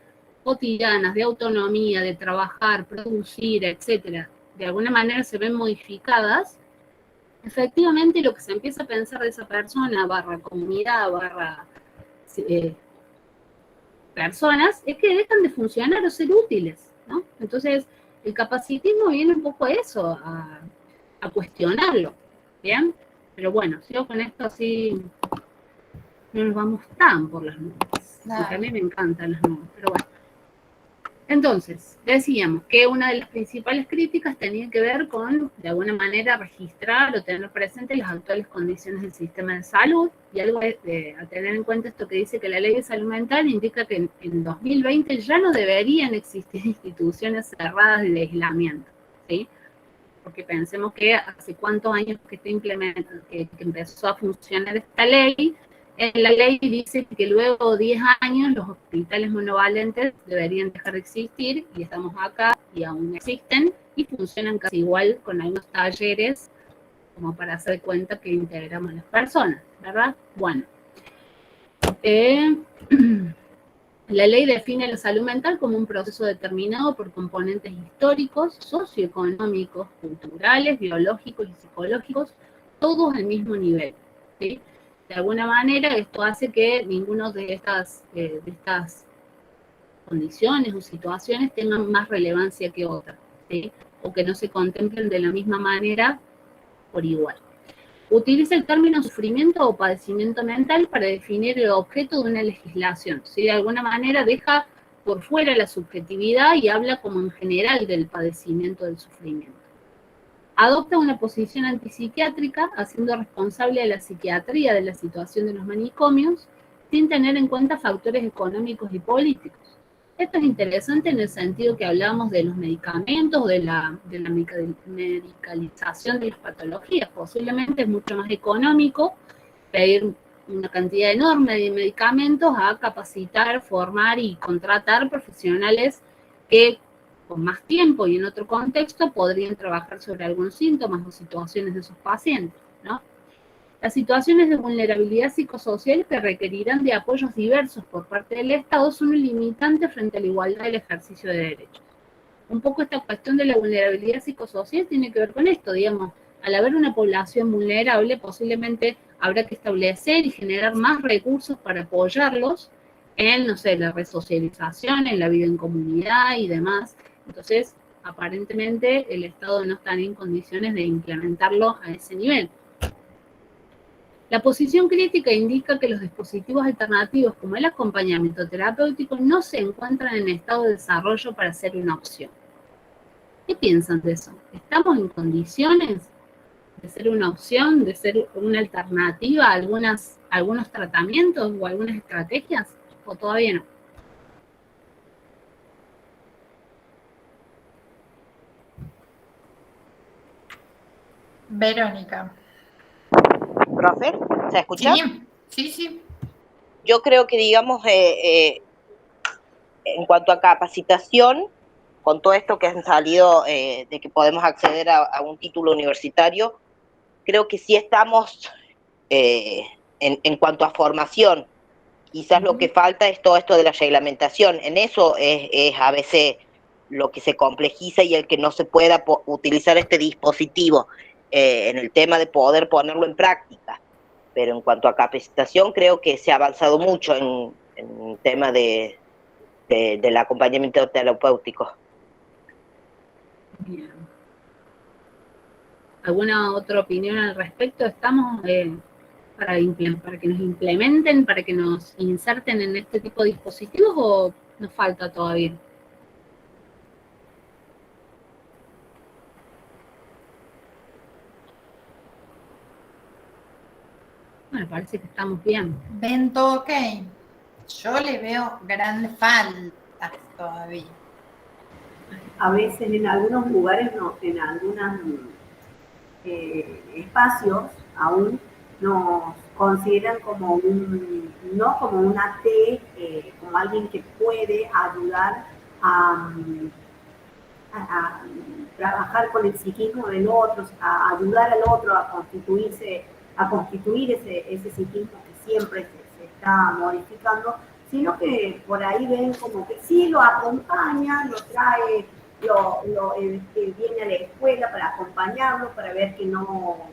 cotidianas de autonomía, de trabajar, producir, etcétera, de alguna manera se ven modificadas, efectivamente lo que se empieza a pensar de esa persona, barra comunidad, barra personas, es que dejan de funcionar o ser útiles, ¿no? Entonces, el capacitismo viene un poco a eso, a cuestionarlo, ¿bien? Pero bueno, sigo con esto así, no nos vamos tan por las nubes, porque a mí me encantan las nubes, pero bueno. Entonces, decíamos que una de las principales críticas tenía que ver con, de alguna manera, registrar o tener presente las actuales condiciones del sistema de salud, y algo a tener en cuenta esto que dice que la ley de salud mental indica que en 2020 ya no deberían existir instituciones cerradas de aislamiento, ¿sí? Porque pensemos que hace cuántos años que está implementando, que empezó a funcionar esta ley. En la ley dice que luego de 10 años los hospitales monovalentes deberían dejar de existir, y estamos acá y aún existen y funcionan casi igual, con algunos talleres como para hacer cuenta que integramos a las personas, ¿verdad? Bueno, la ley define la salud mental como un proceso determinado por componentes históricos, socioeconómicos, culturales, biológicos y psicológicos, todos al mismo nivel, ¿sí? De alguna manera, esto hace que ninguno de estas condiciones o situaciones tengan más relevancia que otras, ¿sí? O que no se contemplen de la misma manera por igual. Utiliza el término sufrimiento o padecimiento mental para definir el objeto de una legislación, ¿sí? De alguna manera deja por fuera la subjetividad y habla como en general del padecimiento del sufrimiento. Adopta una posición antipsiquiátrica, haciendo responsable a la psiquiatría de la situación de los manicomios, sin tener en cuenta factores económicos y políticos. Esto es interesante en el sentido que hablábamos de los medicamentos, de la medicalización de las patologías. Posiblemente es mucho más económico pedir una cantidad enorme de medicamentos a capacitar, formar y contratar profesionales que con más tiempo y en otro contexto podrían trabajar sobre algunos síntomas o situaciones de esos pacientes, ¿no? Las situaciones de vulnerabilidad psicosocial que requerirán de apoyos diversos por parte del Estado son un limitante frente a la igualdad del ejercicio de derechos. Un poco esta cuestión de la vulnerabilidad psicosocial tiene que ver con esto, digamos, al haber una población vulnerable, posiblemente habrá que establecer y generar más recursos para apoyarlos en, no sé, la resocialización, en la vida en comunidad y demás. Entonces, aparentemente, el Estado no está en condiciones de implementarlo a ese nivel. La posición crítica indica que los dispositivos alternativos como el acompañamiento terapéutico no se encuentran en estado de desarrollo para ser una opción. ¿Qué piensan de eso? ¿Estamos en condiciones de ser una opción, de ser una alternativa a algunos tratamientos o algunas estrategias? ¿O todavía no? Verónica. ¿Profe? ¿Se escucha? Sí, sí, sí. Yo creo que, digamos, en cuanto a capacitación, con todo esto que han salido de que podemos acceder a un título universitario, creo que sí estamos en cuanto a formación. Quizás lo que falta es todo esto de la reglamentación. En eso es a veces lo que se complejiza y el que no se pueda utilizar este dispositivo en el tema de poder ponerlo en práctica. Pero en cuanto a capacitación, creo que se ha avanzado mucho en el tema del acompañamiento terapéutico. Bien. ¿Alguna otra opinión al respecto? Estamos para que nos implementen, para que nos inserten en este tipo de dispositivos o nos falta todavía? Bueno, parece que estamos bien. ¿Ven todo ok? Yo le veo grandes faltas todavía. A veces en algunos lugares, en algunos espacios, aún nos consideran como no como una T, como alguien que puede ayudar a trabajar con el psiquismo del otro, a ayudar al otro a constituir ese psiquismo que siempre se está modificando, sino que por ahí ven como que sí lo acompaña, lo trae, viene a la escuela para acompañarlo, para ver que no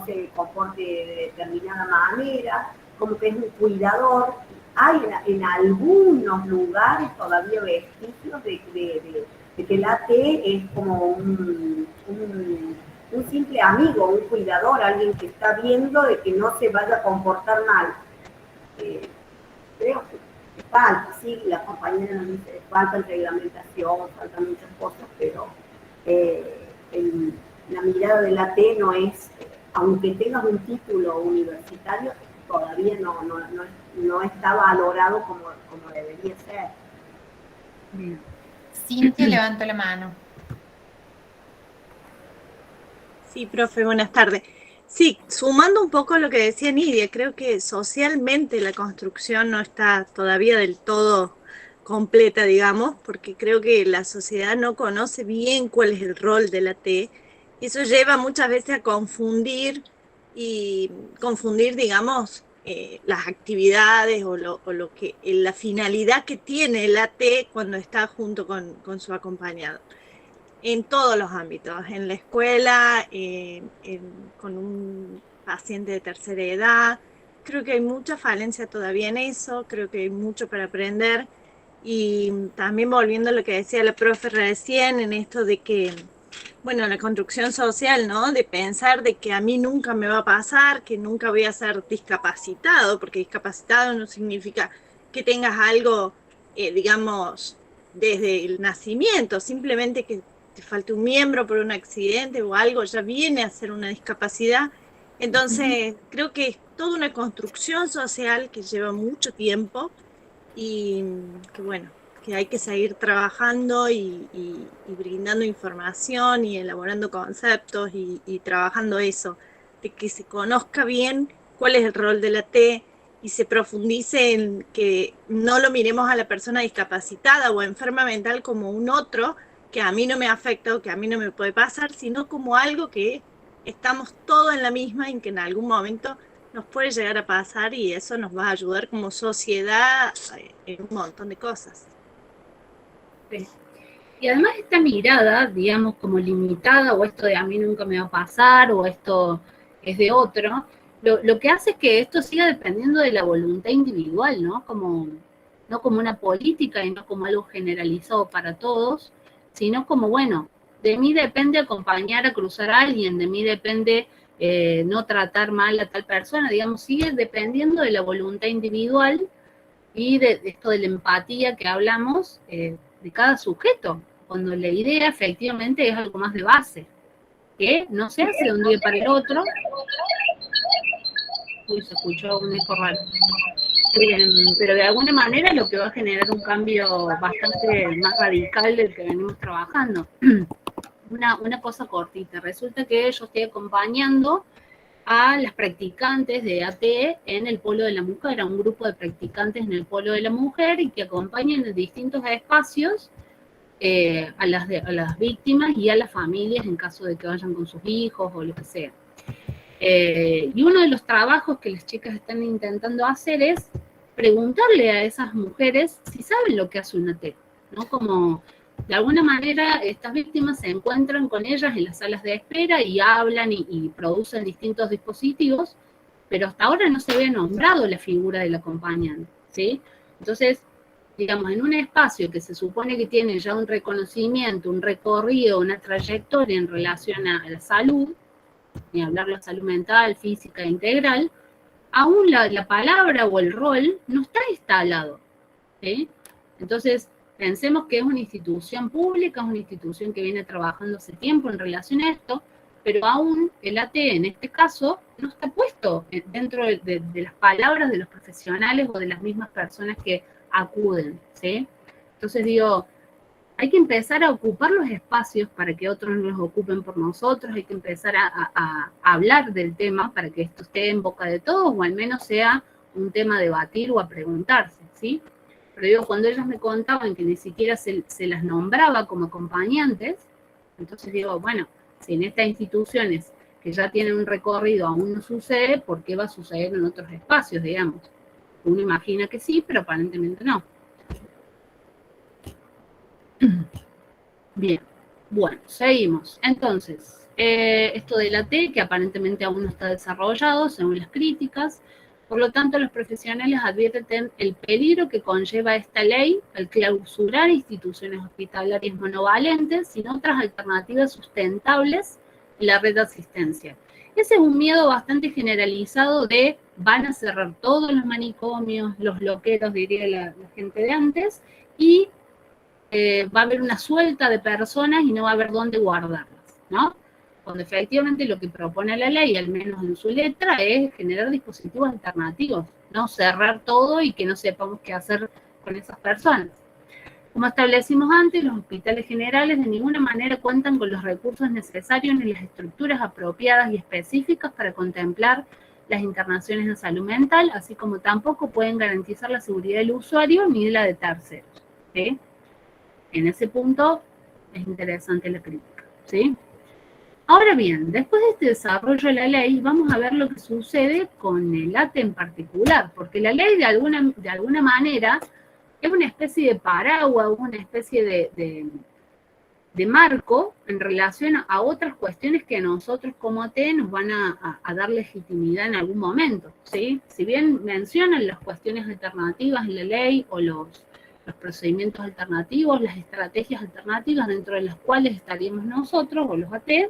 se comporte de determinada manera, como que es un cuidador. Hay en algunos lugares todavía vestigios de que la T es como un simple amigo, un cuidador, alguien que está viendo de que no se vaya a comportar mal. Creo que falta, sí, la compañera nos dice, falta reglamentación, faltan muchas cosas, pero la mirada de la T no es, aunque tengas un título universitario, todavía no está valorado como debería ser. Bien. Cintia levantó la mano. Sí, profe, buenas tardes. Sí, sumando un poco a lo que decía Nidia, creo que socialmente la construcción no está todavía del todo completa, digamos, porque creo que la sociedad no conoce bien cuál es el rol de la T, y eso lleva muchas veces a confundir, digamos, las actividades o lo que, la finalidad que tiene la T cuando está junto con su acompañado. En todos los ámbitos, en la escuela, con un paciente de tercera edad. Creo que hay mucha falencia todavía en eso, creo que hay mucho para aprender. Y también volviendo a lo que decía la profe recién, en esto de que, bueno, la construcción social, ¿no? De pensar de que a mí nunca me va a pasar, que nunca voy a ser discapacitado, porque discapacitado no significa que tengas algo, digamos, desde el nacimiento, simplemente que te falte un miembro por un accidente o algo, ya viene a ser una discapacidad. Entonces, creo que es toda una construcción social que lleva mucho tiempo y que bueno, que hay que seguir trabajando y brindando información y elaborando conceptos y trabajando eso, de que se conozca bien cuál es el rol de la T y se profundice en que no lo miremos a la persona discapacitada o enferma mental como un otro, que a mí no me afecta o que a mí no me puede pasar, sino como algo que estamos todos en la misma y que en algún momento nos puede llegar a pasar y eso nos va a ayudar como sociedad en un montón de cosas. Sí. Y además esta mirada, digamos, como limitada, o esto de a mí nunca me va a pasar, o esto es de otro, lo que hace es que esto siga dependiendo de la voluntad individual, ¿no? No como una política y no como algo generalizado para todos, sino como, bueno, de mí depende acompañar a cruzar a alguien, de mí depende no tratar mal a tal persona, digamos, sigue dependiendo de la voluntad individual y de esto de la empatía que hablamos de cada sujeto, cuando la idea efectivamente es algo más de base, que no se hace de un día para el otro. Uy, se escuchó un eco raro. Pero de alguna manera lo que va a generar un cambio bastante más radical del que venimos trabajando. Una cosa cortita, resulta que yo estoy acompañando a las practicantes de AT en el Polo de la Mujer, a un grupo de practicantes en el Polo de la Mujer y que acompañan en distintos espacios a las víctimas y a las familias en caso de que vayan con sus hijos o lo que sea. Y uno de los trabajos que las chicas están intentando hacer es preguntarle a esas mujeres si saben lo que hace una T, ¿no? Como de alguna manera estas víctimas se encuentran con ellas en las salas de espera y hablan y producen distintos dispositivos, pero hasta ahora no se había nombrado la figura del acompañante, ¿sí? Entonces, digamos, en un espacio que se supone que tiene ya un reconocimiento, un recorrido, una trayectoria en relación a la salud, ni hablar de la salud mental, física e integral, aún la palabra o el rol no está instalado, ¿sí? Entonces, pensemos que es una institución pública, es una institución que viene trabajando hace tiempo en relación a esto, pero aún el AT en este caso no está puesto dentro de las palabras de los profesionales o de las mismas personas que acuden, ¿sí? Entonces digo, hay que empezar a ocupar los espacios para que otros no los ocupen por nosotros, hay que empezar a hablar del tema para que esto esté en boca de todos o al menos sea un tema a debatir o a preguntarse, ¿sí? Pero digo, cuando ellos me contaban que ni siquiera se las nombraba como acompañantes, entonces digo, bueno, si en estas instituciones que ya tienen un recorrido aún no sucede, ¿por qué va a suceder en otros espacios, digamos? Uno imagina que sí, pero aparentemente no. Bien, bueno, seguimos. Entonces, esto de la T, que aparentemente aún no está desarrollado, según las críticas, por lo tanto, los profesionales advierten el peligro que conlleva esta ley al clausurar instituciones hospitalarias monovalentes sin otras alternativas sustentables en la red de asistencia. Ese es un miedo bastante generalizado de van a cerrar todos los manicomios, los loqueros, diría la gente de antes, y va a haber una suelta de personas y no va a haber dónde guardarlas, ¿no? Cuando efectivamente lo que propone la ley, al menos en su letra, es generar dispositivos alternativos, no cerrar todo y que no sepamos qué hacer con esas personas. Como establecimos antes, los hospitales generales de ninguna manera cuentan con los recursos necesarios ni las estructuras apropiadas y específicas para contemplar las internaciones en salud mental, así como tampoco pueden garantizar la seguridad del usuario ni la de terceros, ¿sí? En ese punto es interesante la crítica, ¿sí? Ahora bien, después de este desarrollo de la ley, vamos a ver lo que sucede con el ATE en particular, porque la ley de alguna manera es una especie de paraguas, una especie de marco en relación a otras cuestiones que a nosotros como ATE nos van a dar legitimidad en algún momento, ¿sí? Si bien mencionan las cuestiones alternativas en la ley o los procedimientos alternativos, las estrategias alternativas dentro de las cuales estaríamos nosotros o los ATE,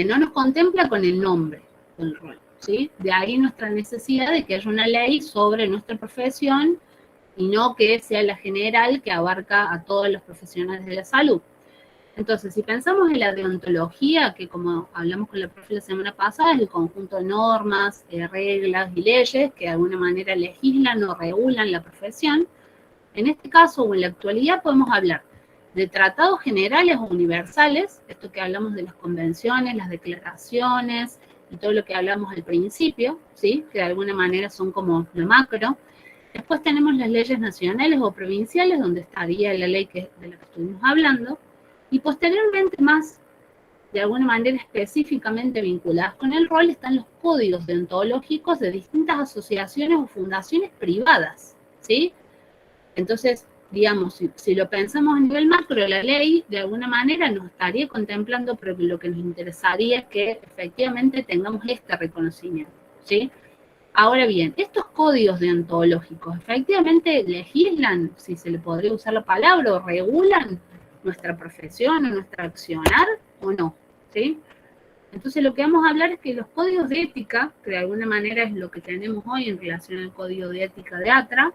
no nos contempla con el nombre del rol, ¿sí? De ahí nuestra necesidad de que haya una ley sobre nuestra profesión y no que sea la general que abarca a todos los profesionales de la salud. Entonces, si pensamos en la deontología, que como hablamos con la profe la semana pasada, es el conjunto de normas, reglas y leyes que de alguna manera legislan o regulan la profesión, en este caso o en la actualidad podemos hablar de tratados generales o universales, esto que hablamos de las convenciones, las declaraciones y todo lo que hablamos al principio, ¿sí? Que de alguna manera son como lo macro. Después tenemos las leyes nacionales o provinciales, donde estaría la ley de la que estuvimos hablando, y posteriormente más, de alguna manera específicamente vinculadas con el rol, están los códigos deontológicos de distintas asociaciones o fundaciones privadas, ¿sí? Entonces, digamos, si lo pensamos a nivel macro, la ley de alguna manera nos estaría contemplando, pero lo que nos interesaría es que efectivamente tengamos este reconocimiento, ¿sí? Ahora bien, estos códigos deontológicos efectivamente legislan, si se le podría usar la palabra, o regulan nuestra profesión o nuestro accionar, o no, ¿sí? Entonces lo que vamos a hablar es que los códigos de ética, que de alguna manera es lo que tenemos hoy en relación al código de ética de ATRA,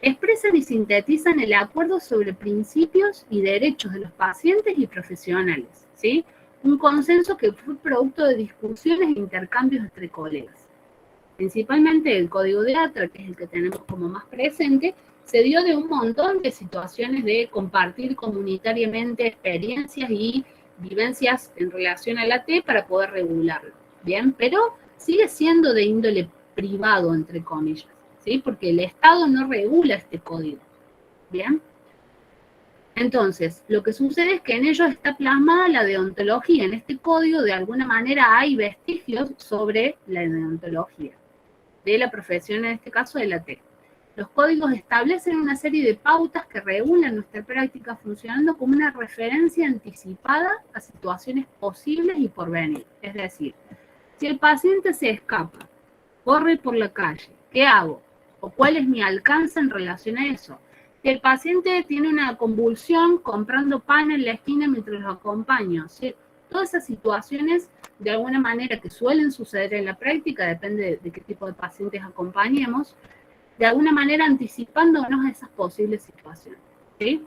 expresan y sintetizan el acuerdo sobre principios y derechos de los pacientes y profesionales, ¿sí? Un consenso que fue producto de discusiones e intercambios entre colegas. Principalmente el código de ATRA, que es el que tenemos como más presente, se dio de un montón de situaciones de compartir comunitariamente experiencias y vivencias en relación al AT para poder regularlo, ¿bien? Pero sigue siendo de índole privado, entre comillas, ¿sí? Porque el Estado no regula este código, ¿bien? Entonces, lo que sucede es que en ellos está plasmada la deontología. En este código, de alguna manera, hay vestigios sobre la deontología de la profesión, en este caso de la AT. Los códigos establecen una serie de pautas que regulan nuestra práctica funcionando como una referencia anticipada a situaciones posibles y por venir. Es decir, si el paciente se escapa, corre por la calle, ¿qué hago? ¿O cuál es mi alcance en relación a eso? Si el paciente tiene una convulsión comprando pan en la esquina mientras lo acompaño, ¿sí? Todas esas situaciones de alguna manera, que suelen suceder en la práctica, depende de qué tipo de pacientes acompañemos, de alguna manera anticipándonos a esas posibles situaciones, ¿sí?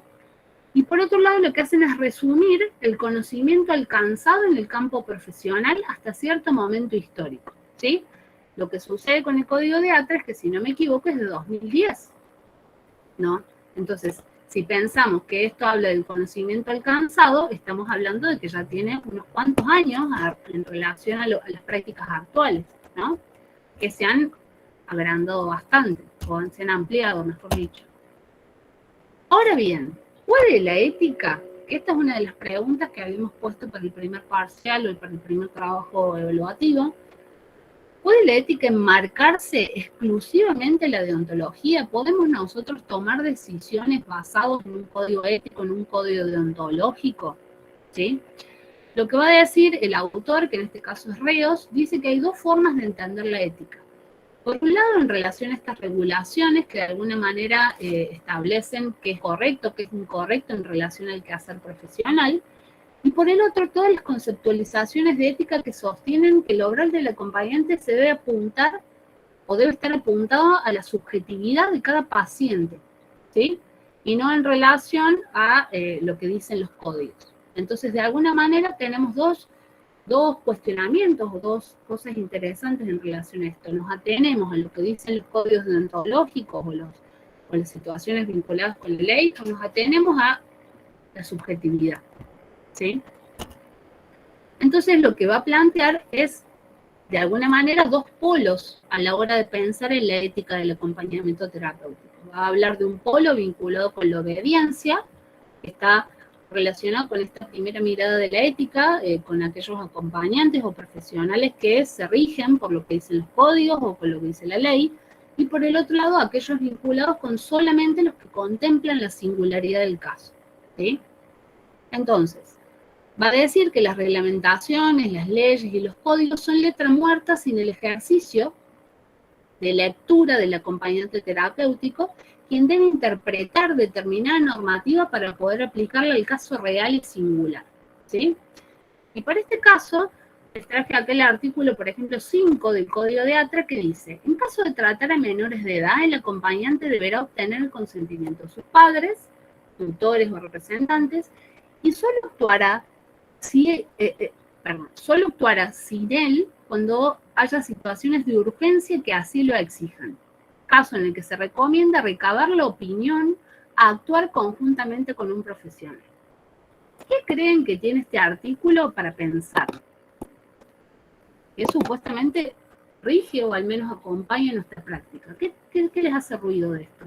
Y por otro lado, lo que hacen es resumir el conocimiento alcanzado en el campo profesional hasta cierto momento histórico, ¿sí? Lo que sucede con el Código de ATRA es que, si no me equivoco, es de 2010, ¿no? Entonces, si pensamos que esto habla del conocimiento alcanzado, estamos hablando de que ya tiene unos cuantos años en relación a las prácticas actuales, ¿no? Que se han agrandado bastante, o se han ampliado, mejor dicho. Ahora bien, ¿puede la ética? Que esta es una de las preguntas que habíamos puesto para el primer parcial o para el primer trabajo evaluativo. ¿Puede la ética enmarcarse exclusivamente en la deontología? ¿Podemos nosotros tomar decisiones basadas en un código ético, en un código deontológico? ¿Sí? Lo que va a decir el autor, que en este caso es Reos, dice que hay dos formas de entender la ética. Por un lado, en relación a estas regulaciones que de alguna manera establecen qué es correcto, qué es incorrecto en relación al quehacer profesional, y por el otro, todas las conceptualizaciones de ética que sostienen que el obrar del acompañante se debe apuntar o debe estar apuntado a la subjetividad de cada paciente, ¿sí? Y no en relación a lo que dicen los códigos. Entonces, de alguna manera, tenemos dos cuestionamientos o dos cosas interesantes en relación a esto. Nos atenemos a lo que dicen los códigos deontológicos o las situaciones vinculadas con la ley, o nos atenemos a la subjetividad, ¿sí? Entonces, lo que va a plantear es, de alguna manera, dos polos a la hora de pensar en la ética del acompañamiento terapéutico. Va a hablar de un polo vinculado con la obediencia, que está relacionado con esta primera mirada de la ética, con aquellos acompañantes o profesionales que se rigen por lo que dicen los códigos o por lo que dice la ley, y por el otro lado, aquellos vinculados con solamente los que contemplan la singularidad del caso, ¿sí? Entonces, va a decir que las reglamentaciones, las leyes y los códigos son letra muerta sin el ejercicio de lectura del acompañante terapéutico, quien debe interpretar determinada normativa para poder aplicarla al caso real y singular, ¿sí? Y para este caso, les traje aquel artículo, por ejemplo, 5 del Código de ATRA, que dice: en caso de tratar a menores de edad, el acompañante deberá obtener el consentimiento de sus padres, tutores o representantes, y solo actuará sin él cuando haya situaciones de urgencia que así lo exijan, caso en el que se recomienda recabar la opinión a actuar conjuntamente con un profesional. ¿Qué creen que tiene este artículo para pensar? Que supuestamente rige o al menos acompaña nuestra práctica. ¿Qué les hace ruido de esto?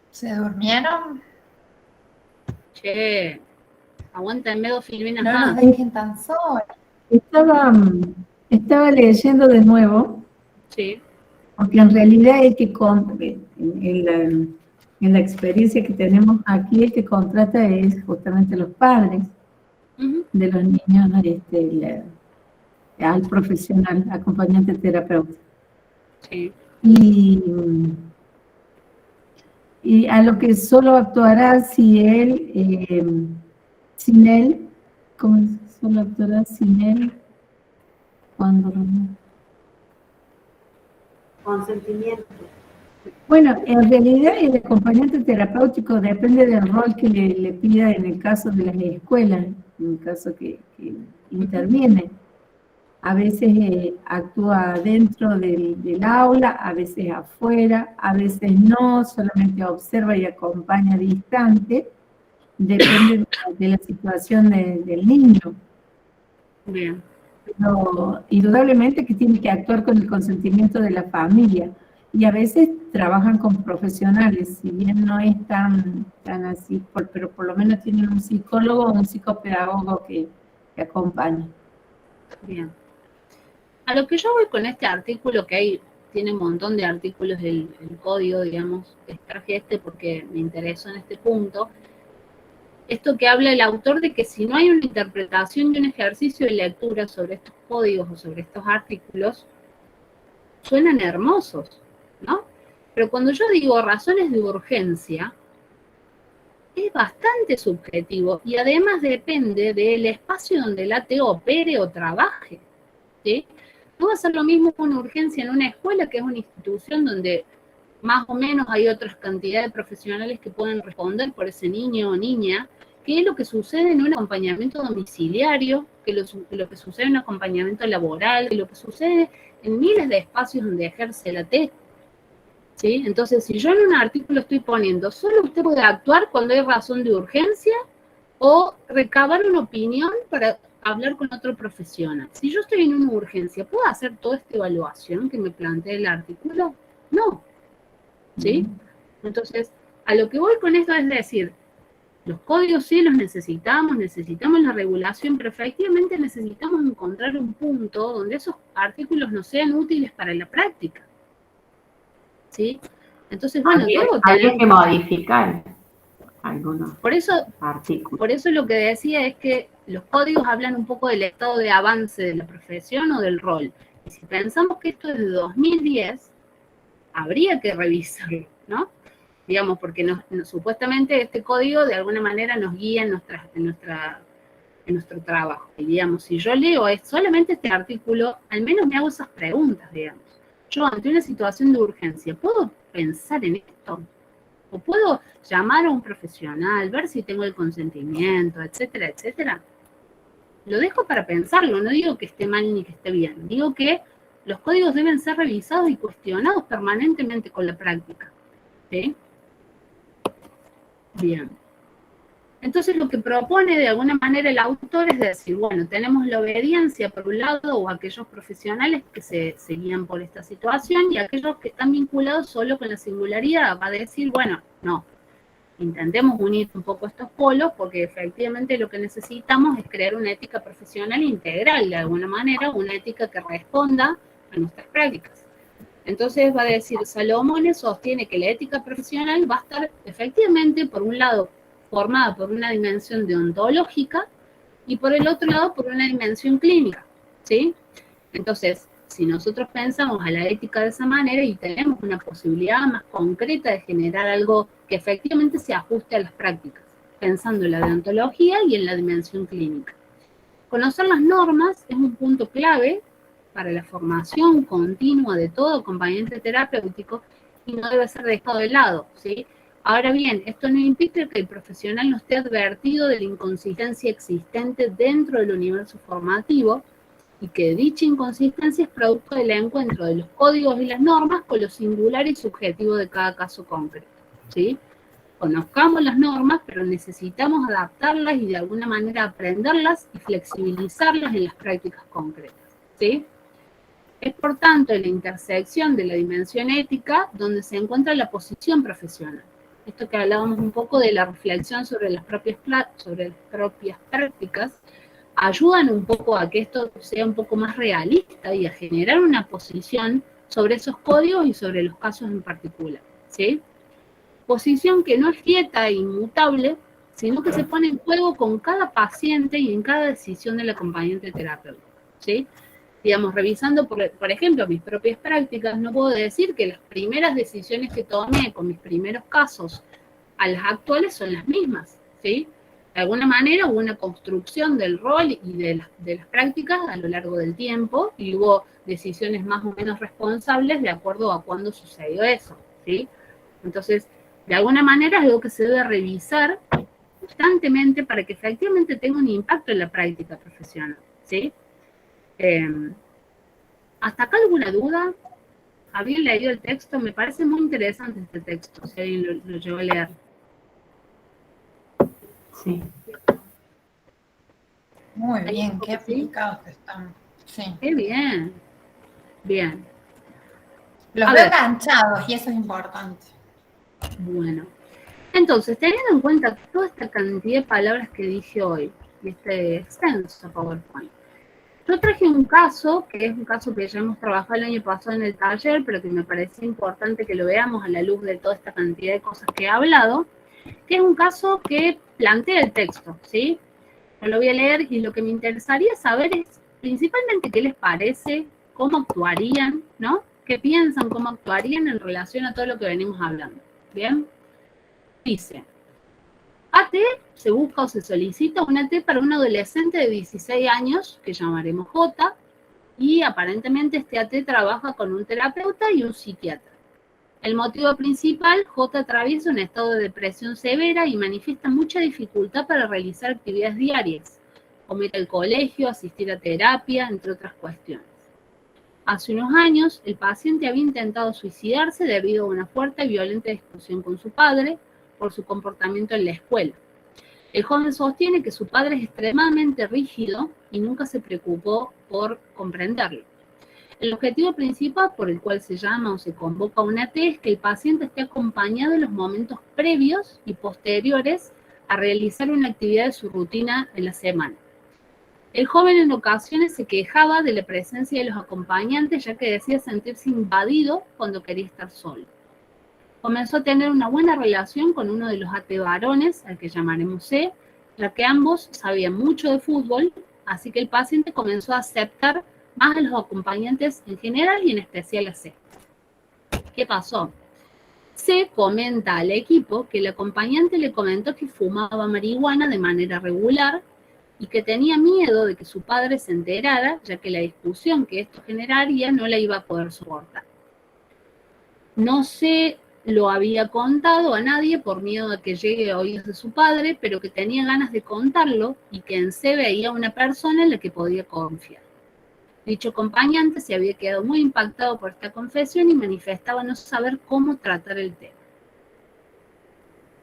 ¿Se durmieron? Che, aguántenme 2 filminas No más. nos dejen tan solos. Estaba leyendo de nuevo, Sí. porque en realidad en la experiencia que tenemos aquí, el que contrata es justamente los padres de los niños, al profesional, acompañante terapeuta. Sí. Y a lo que solo actuará sin él, ¿cómo es? Solo actuará sin él cuando... Consentimiento. Bueno, en realidad el acompañante terapéutico depende del rol que le pida en el caso de las escuelas, en el caso que interviene. A veces actúa dentro del aula, a veces afuera, a veces no, solamente observa y acompaña distante, depende de la situación del niño. Bien. Pero indudablemente que tiene que actuar con el consentimiento de la familia. Y a veces trabajan con profesionales, si bien no es tan así, pero por lo menos tienen un psicólogo o un psicopedagogo que acompaña. Bien. A lo que yo voy con este artículo, que tiene un montón de artículos del código, digamos, traje porque me interesó en este punto, esto que habla el autor de que si no hay una interpretación y un ejercicio de lectura sobre estos códigos o sobre estos artículos, suenan hermosos, ¿no? Pero cuando yo digo razones de urgencia, es bastante subjetivo y además depende del espacio donde la ATE opere o trabaje, ¿sí? No va a ser lo mismo una urgencia en una escuela, que es una institución donde más o menos hay otras cantidades de profesionales que pueden responder por ese niño o niña, que es lo que sucede en un acompañamiento domiciliario, que lo que sucede en un acompañamiento laboral, que lo que sucede en miles de espacios donde ejerce la ATE. ¿Sí? Entonces, si yo en un artículo estoy poniendo, solo usted puede actuar cuando hay razón de urgencia o recabar una opinión para hablar con otro profesional. Si yo estoy en una urgencia, ¿puedo hacer toda esta evaluación que me plantea el artículo? No. ¿Sí? Entonces, a lo que voy con esto es decir, los códigos sí los necesitamos la regulación, pero efectivamente necesitamos encontrar un punto donde esos artículos nos sean útiles para la práctica. ¿Sí? Entonces, bueno, habría que modificar algunos artículos. Por eso lo que decía es que los códigos hablan un poco del estado de avance de la profesión o del rol. Y si pensamos que esto es de 2010, habría que revisarlo, ¿no? Digamos, porque supuestamente este código de alguna manera nos guía en nuestro trabajo. Y digamos, si yo leo solamente este artículo, al menos me hago esas preguntas, digamos. Yo, ante una situación de urgencia, ¿puedo pensar en esto? ¿O puedo llamar a un profesional, ver si tengo el consentimiento, etcétera, etcétera? Lo dejo para pensarlo, no digo que esté mal ni que esté bien. Digo que los códigos deben ser revisados y cuestionados permanentemente con la práctica. ¿Sí? Bien. Entonces lo que propone de alguna manera el autor es decir, bueno, tenemos la obediencia por un lado, o aquellos profesionales que se guían por esta situación, y aquellos que están vinculados solo con la singularidad. Va a decir, bueno, no, intentemos unir un poco estos polos, porque efectivamente lo que necesitamos es crear una ética profesional integral, de alguna manera, una ética que responda a nuestras prácticas. Entonces va a decir, Salomón sostiene que la ética profesional va a estar efectivamente, por un lado, formada por una dimensión deontológica y por el otro lado por una dimensión clínica, ¿sí? Entonces, si nosotros pensamos a la ética de esa manera y tenemos una posibilidad más concreta de generar algo que efectivamente se ajuste a las prácticas, pensando en la deontología y en la dimensión clínica. Conocer las normas es un punto clave para la formación continua de todo acompañante terapéutico y no debe ser dejado de lado, ¿sí? Ahora bien, esto no implica que el profesional no esté advertido de la inconsistencia existente dentro del universo formativo y que dicha inconsistencia es producto del encuentro de los códigos y las normas con lo singular y subjetivo de cada caso concreto, ¿sí? Conozcamos las normas, pero necesitamos adaptarlas y de alguna manera aprenderlas y flexibilizarlas en las prácticas concretas, ¿sí? Es por tanto en la intersección de la dimensión ética donde se encuentra la posición profesional. Esto que hablábamos un poco de la reflexión sobre las propias prácticas, ayudan un poco a que esto sea un poco más realista y a generar una posición sobre esos códigos y sobre los casos en particular, ¿sí? Posición que no es quieta e inmutable, sino que se pone en juego con cada paciente y en cada decisión del acompañante terapéutico, ¿sí? Digamos, revisando, por ejemplo, mis propias prácticas, no puedo decir que las primeras decisiones que tomé con mis primeros casos a las actuales son las mismas, ¿sí? De alguna manera hubo una construcción del rol y de las prácticas a lo largo del tiempo y hubo decisiones más o menos responsables de acuerdo a cuándo sucedió eso, ¿sí? Entonces, de alguna manera es algo que se debe revisar constantemente para que efectivamente tenga un impacto en la práctica profesional, ¿sí? ¿Hasta acá alguna duda? ¿Habían leído el texto? Me parece muy interesante este texto, si alguien lo llegó a leer. Sí. Muy bien, qué aplicados están. Sí. Qué bien. Bien. Los veo enganchados y eso es importante. Bueno. Entonces, teniendo en cuenta toda esta cantidad de palabras que dije hoy, y este extenso PowerPoint, yo traje un caso, que es un caso que ya hemos trabajado el año pasado en el taller, pero que me parecía importante que lo veamos a la luz de toda esta cantidad de cosas que he hablado, que es un caso que plantea el texto, ¿sí? Yo lo voy a leer y lo que me interesaría saber es principalmente qué les parece, cómo actuarían, ¿no? qué piensan, cómo actuarían en relación a todo lo que venimos hablando. ¿Bien? Dice, AT se busca o se solicita un AT para un adolescente de 16 años, que llamaremos J, y aparentemente este AT trabaja con un terapeuta y un psiquiatra. El motivo principal, J atraviesa un estado de depresión severa y manifiesta mucha dificultad para realizar actividades diarias, como ir al colegio, asistir a terapia, entre otras cuestiones. Hace unos años, el paciente había intentado suicidarse debido a una fuerte y violenta discusión con su padre por su comportamiento en la escuela. El joven sostiene que su padre es extremadamente rígido y nunca se preocupó por comprenderlo. El objetivo principal por el cual se llama o se convoca un AT es que el paciente esté acompañado en los momentos previos y posteriores a realizar una actividad de su rutina en la semana. El joven en ocasiones se quejaba de la presencia de los acompañantes, ya que decía sentirse invadido cuando quería estar solo. Comenzó a tener una buena relación con uno de los AT varones, al que llamaremos C, ya que ambos sabían mucho de fútbol, así que el paciente comenzó a aceptar más a los acompañantes en general y en especial a C. ¿Qué pasó? C comenta al equipo que el acompañante le comentó que fumaba marihuana de manera regular y que tenía miedo de que su padre se enterara, ya que la discusión que esto generaría no la iba a poder soportar. No se lo había contado a nadie por miedo de que llegue a oídos de su padre, pero que tenía ganas de contarlo y que en C veía una persona en la que podía confiar. Dicho acompañante se había quedado muy impactado por esta confesión y manifestaba no saber cómo tratar el tema.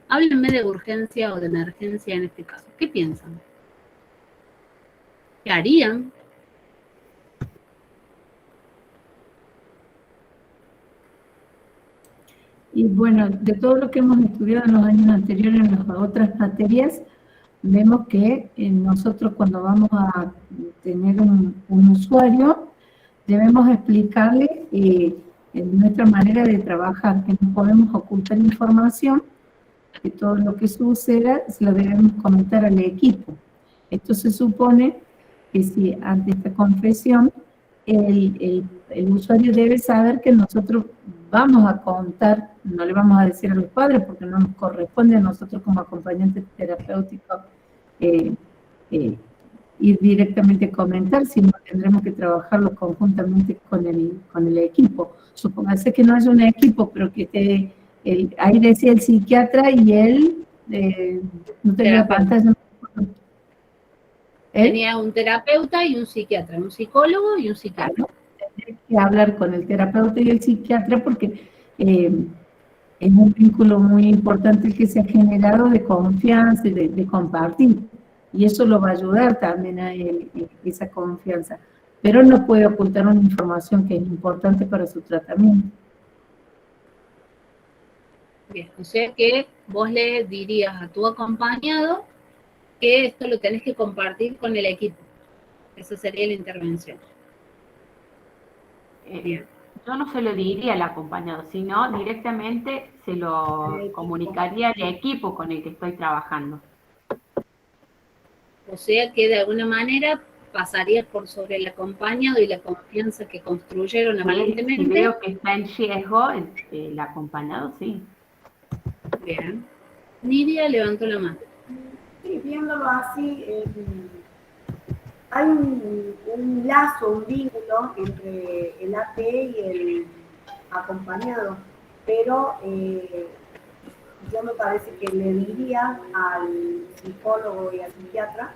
Háblenme de urgencia o de emergencia en este caso. ¿Qué piensan? ¿Qué harían? Y bueno, de todo lo que hemos estudiado en los años anteriores en las otras materias, vemos que nosotros cuando vamos a tener un usuario, debemos explicarle nuestra manera de trabajar, que no podemos ocultar información, que todo lo que suceda se lo debemos comentar al equipo. Esto se supone que si ante esta confesión, el usuario debe saber que nosotros vamos a contar, no le vamos a decir a los padres porque no nos corresponde a nosotros como acompañantes terapéuticos ir directamente a comentar, sino tendremos que trabajarlo conjuntamente con el equipo. Supóngase que no es un equipo, pero que ahí decía el psiquiatra y él no tenía pantalla. Tenía un terapeuta y un psiquiatra, un psicólogo y un psiquiatra. Tendría que hablar con el terapeuta y el psiquiatra porque es un vínculo muy importante el que se ha generado de confianza y de compartir. Y eso lo va a ayudar también a él, esa confianza. Pero no puede ocultar una información que es importante para su tratamiento. Bien, o sea que vos le dirías a tu acompañado que esto lo tenés que compartir con el equipo. Esa sería la intervención. Bien. Yo no se lo diría al acompañado, sino directamente se lo comunicaría al equipo con el que estoy trabajando. O sea que de alguna manera pasaría por sobre el acompañado y la confianza que construyeron aparentemente. Si veo que está en riesgo el acompañado, sí. Bien. Nidia levantó la mano. Sí, viéndolo así, hay un lazo, un vínculo entre el AT y el acompañado, pero yo me parece que le diría al psicólogo y al psiquiatra,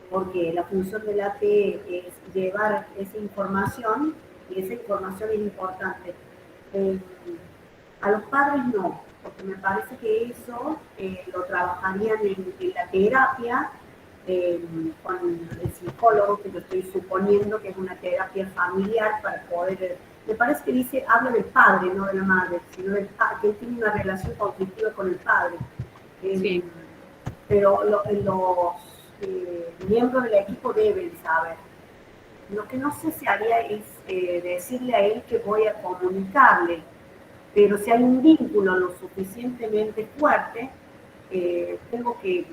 porque la función del AT es llevar esa información, y esa información es importante. A los padres no, porque me parece que eso lo trabajarían en la terapia con el psicólogo, que yo estoy suponiendo que es una terapia familiar para poder... Me parece que dice, habla del padre, no de la madre, sino del padre, que él tiene una relación conflictiva con el padre. Sí. Pero los miembros del equipo deben saber. Lo que no sé si haría es decirle a él que voy a comunicarle, pero si hay un vínculo lo suficientemente fuerte, tengo que,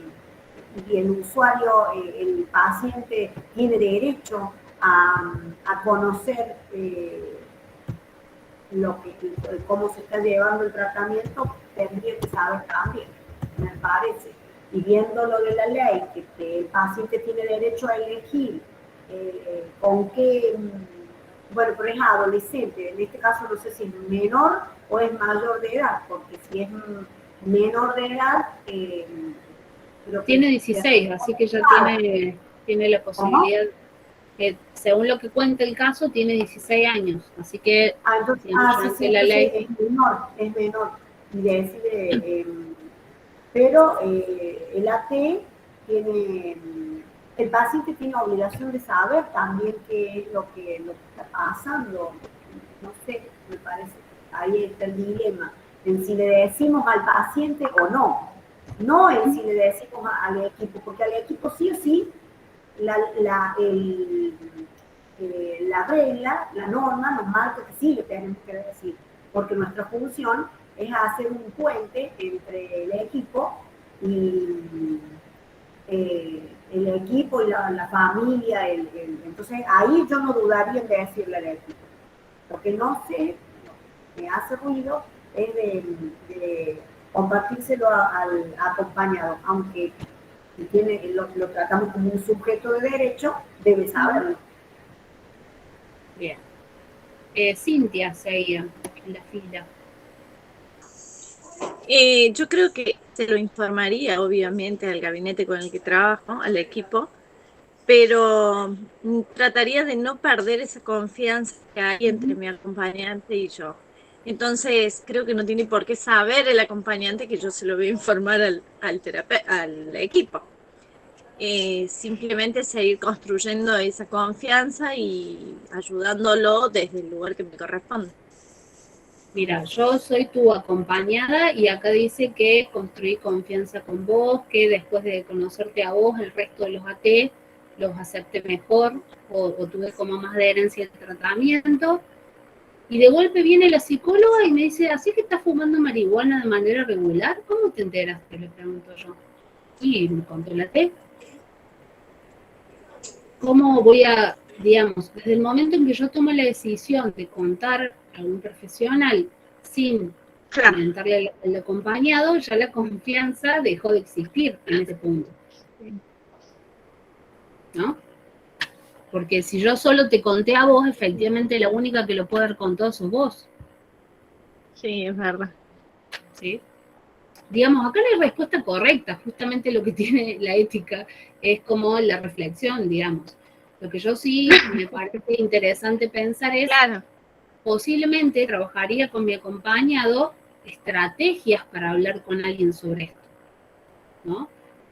y el usuario, el paciente tiene derecho a conocer cómo se está llevando el tratamiento, tendría que saber también, me parece. Y viendo lo de la ley, que el paciente tiene derecho a elegir con qué, bueno, pero es adolescente, en este caso no sé si es menor o es mayor de edad, porque si es menor de edad... tiene 16, así que ya tiene la posibilidad, según lo que cuenta el caso, tiene 16 años, así que sí, la ley... es menor, y decide, pero el AT tiene, el paciente tiene obligación de saber también qué es lo que está pasando, no sé, me parece, ahí está el dilema, en si le decimos al paciente o no en si le decimos al equipo, porque al equipo sí o sí, la regla, la norma nos marca que sí le tenemos que decir, porque nuestra función es hacer un puente entre el equipo y el equipo y la familia, entonces ahí yo no dudaría en decirle al equipo. Lo que no sé, me hace ruido, es de compartírselo al acompañado, aunque si lo tratamos como un sujeto de derecho, debe saberlo. Bien. Cintia seguía en la fila. Yo creo que se lo informaría, obviamente, al gabinete con el que trabajo, al equipo, pero trataría de no perder esa confianza que hay entre mi acompañante y yo. Entonces, creo que no tiene por qué saber el acompañante que yo se lo voy a informar al equipo. Simplemente seguir construyendo esa confianza y ayudándolo desde el lugar que me corresponde. Mira, yo soy tu acompañada y acá dice que construí confianza con vos, que después de conocerte a vos, el resto de los AT los acepté mejor o tuve como más adherencia al tratamiento. Y de golpe viene la psicóloga y me dice, ¿así que estás fumando marihuana de manera regular? ¿Cómo te enteraste? Le pregunto yo. Y me contó la T. ¿Cómo voy a, digamos, desde el momento en que yo tomo la decisión de contar a un profesional sin comentarle al acompañado, ya la confianza dejó de existir en ese punto? ¿No? Porque si yo solo te conté a vos, efectivamente la única que lo puede haber contado sos vos. Sí, es verdad. ¿Sí? Digamos, acá no hay respuesta correcta, justamente lo que tiene la ética es como la reflexión, digamos. Lo que yo sí me parece interesante pensar es, posiblemente trabajaría con mi acompañado estrategias para hablar con alguien sobre esto, ¿no?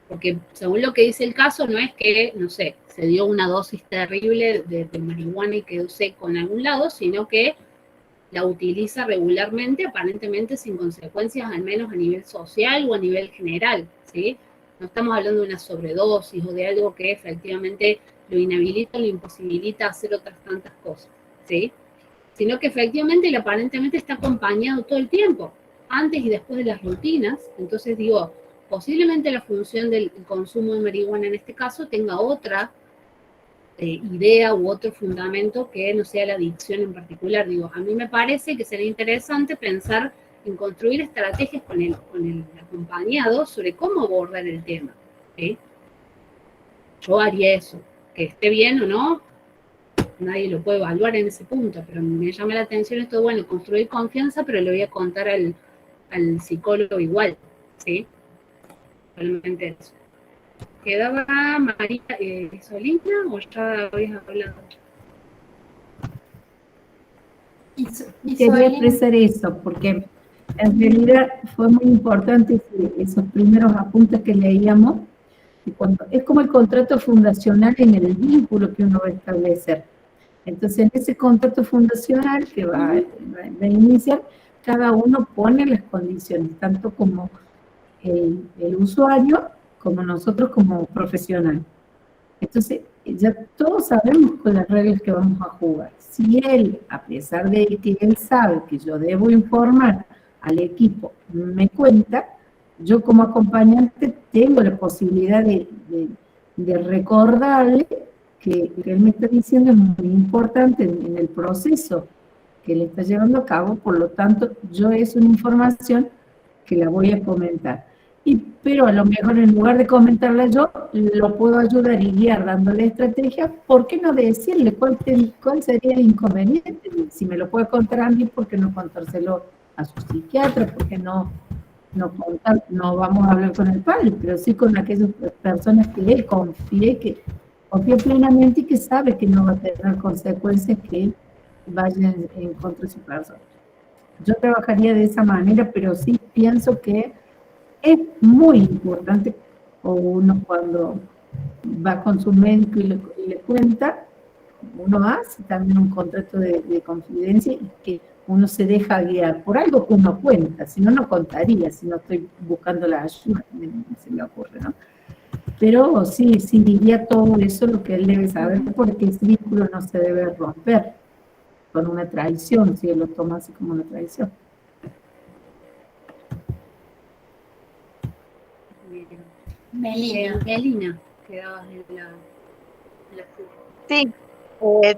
Porque según lo que dice el caso, no es que, no sé, se dio una dosis terrible de marihuana y quedó seco en algún lado, sino que la utiliza regularmente, aparentemente sin consecuencias, al menos a nivel social o a nivel general, ¿sí? No estamos hablando de una sobredosis o de algo que efectivamente lo inhabilita o lo imposibilita hacer otras tantas cosas, ¿sí? Sino que efectivamente él aparentemente está acompañado todo el tiempo, antes y después de las rutinas. Entonces digo, posiblemente la función del consumo de marihuana en este caso tenga otra idea u otro fundamento que no sea la adicción en particular. Digo, a mí me parece que sería interesante pensar en construir estrategias con el acompañado sobre cómo abordar el tema, ¿sí? Yo haría eso, que esté bien o no, nadie lo puede evaluar en ese punto, pero me llama la atención esto, bueno, construir confianza, pero le voy a contar al psicólogo igual, ¿sí? Realmente eso. ¿Quedaba María Solina o ya habías hablado? Quería expresar eso, porque en realidad fue muy importante esos primeros apuntes que leíamos, y es como el contrato fundacional en el vínculo que uno va a establecer. Entonces, en ese contrato fundacional que va a iniciar, cada uno pone las condiciones, tanto como el usuario, como nosotros como profesional. Entonces, ya todos sabemos con las reglas que vamos a jugar. Si él, a pesar de que él sabe que yo debo informar al equipo, me cuenta, yo como acompañante tengo la posibilidad de recordarle que él me está diciendo es muy importante en el proceso que él está llevando a cabo, por lo tanto, yo es una información que la voy a comentar. Pero a lo mejor en lugar de comentarla yo, lo puedo ayudar y guiar dándole estrategia. ¿Por qué no decirle cuál sería el inconveniente? Si me lo puede contar a mí, ¿por qué no contárselo a su psiquiatra? ¿Por qué no contar? No vamos a hablar con el padre, pero sí con aquellas personas que él confía plenamente y que sabe que no va a tener consecuencias que vayan en contra de su persona. Yo trabajaría de esa manera, pero sí pienso que es muy importante uno cuando va con su médico y le cuenta, uno hace también un contrato de confidencia y que uno se deja guiar por algo que uno cuenta, si no, no contaría, si no estoy buscando la ayuda, se me ocurre, ¿no? Pero sí diría todo eso lo que él debe saber, porque ese vínculo no se debe romper con una traición, si él lo toma así como una traición. Melina, quedabas en la Sí,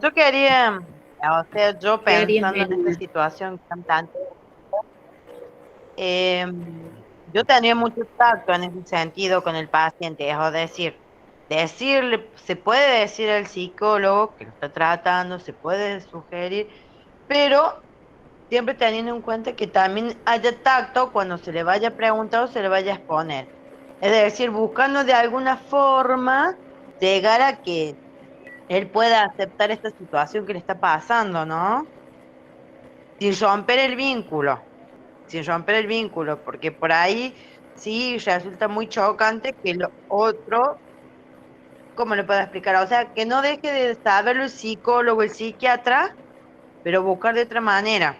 yo quería, o sea, yo ¿Qué harías, pensando en esta Melina? situación que plantea, yo tenía mucho tacto en ese sentido con el paciente, es decir, decirle, se puede decir al psicólogo que lo está tratando, se puede sugerir, pero siempre teniendo en cuenta que también haya tacto cuando se le vaya a preguntar o se le vaya a exponer. Es decir, buscando de alguna forma llegar a que él pueda aceptar esta situación que le está pasando, ¿no? Sin romper el vínculo, sin romper el vínculo, porque por ahí sí resulta muy chocante que lo otro, ¿cómo le puedo explicar? O sea, que no deje de saberlo el psicólogo, el psiquiatra, pero buscar de otra manera.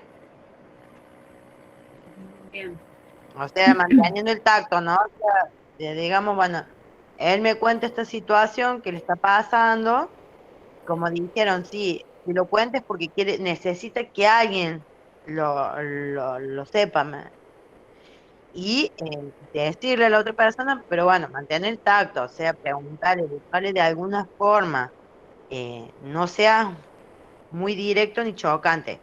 Bien. O sea, manteniendo el tacto, ¿no? O sea, digamos, bueno, él me cuenta esta situación que le está pasando, como dijeron, sí, si lo cuentes porque necesita que alguien lo sepa, y decirle a la otra persona, pero bueno, mantener el tacto, o sea, preguntarle, buscarle de alguna forma, no sea muy directo ni chocante.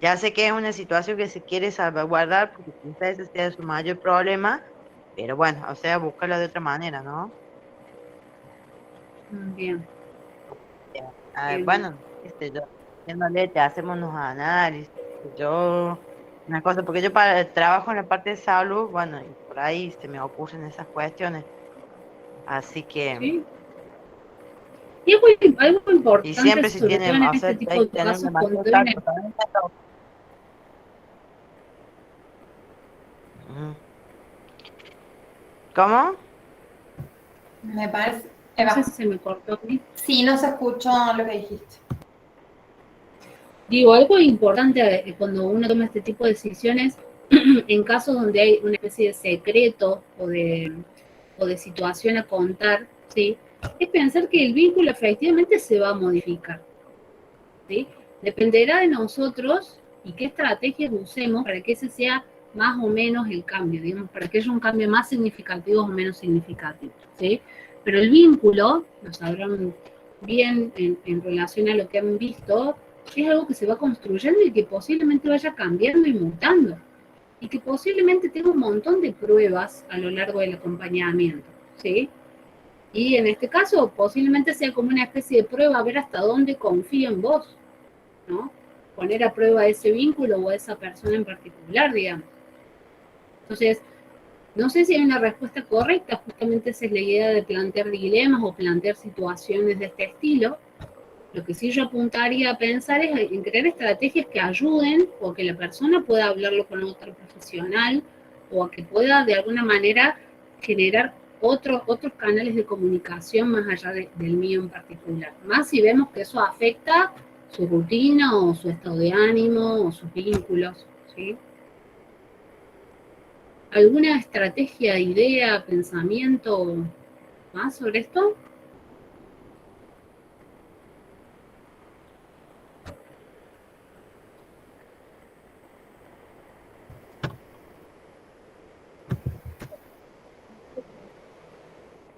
Ya sé que es una situación que se quiere salvaguardar porque quizás ese sea su mayor problema, pero bueno, o sea, buscarlo de otra manera, ¿no? Bien. Bueno, qué sé yo, haciéndole, te hacemos unos análisis, qué sé yo, una cosa, porque yo trabajo en la parte de salud, bueno, y por ahí se me ocurren esas cuestiones. Así que, ¿Sí? Y algo y importante, siempre si sobre todo tienen, en o sea, este tipo hay de que tener casos, demasiado cuando hay una... tacto también. Ujú. ¿Cómo? Me parece. No sé Eva. si se me cortó a mí. Sí, no se escuchó lo que dijiste. Digo, algo importante cuando uno toma este tipo de decisiones, en casos donde hay una especie de secreto o de situación a contar, ¿sí? Es pensar que el vínculo efectivamente se va a modificar, ¿sí? Dependerá de nosotros y qué estrategias usemos para que ese sea más o menos el cambio, digamos, para que haya un cambio más significativo o menos significativo, ¿sí? Pero el vínculo, lo sabrán bien en relación a lo que han visto, es algo que se va construyendo y que posiblemente vaya cambiando y mutando, y que posiblemente tenga un montón de pruebas a lo largo del acompañamiento, ¿sí? Y en este caso, posiblemente sea como una especie de prueba a ver hasta dónde confío en vos, ¿no? Poner a prueba ese vínculo o a esa persona en particular, digamos. Entonces, no sé si hay una respuesta correcta, justamente esa es la idea de plantear dilemas o plantear situaciones de este estilo. Lo que sí yo apuntaría a pensar es en crear estrategias que ayuden o que la persona pueda hablarlo con otro profesional o a que pueda de alguna manera generar otros canales de comunicación más allá del mío en particular. Más si vemos que eso afecta su rutina o su estado de ánimo o sus vínculos, ¿sí? ¿Alguna estrategia, idea, pensamiento más sobre esto?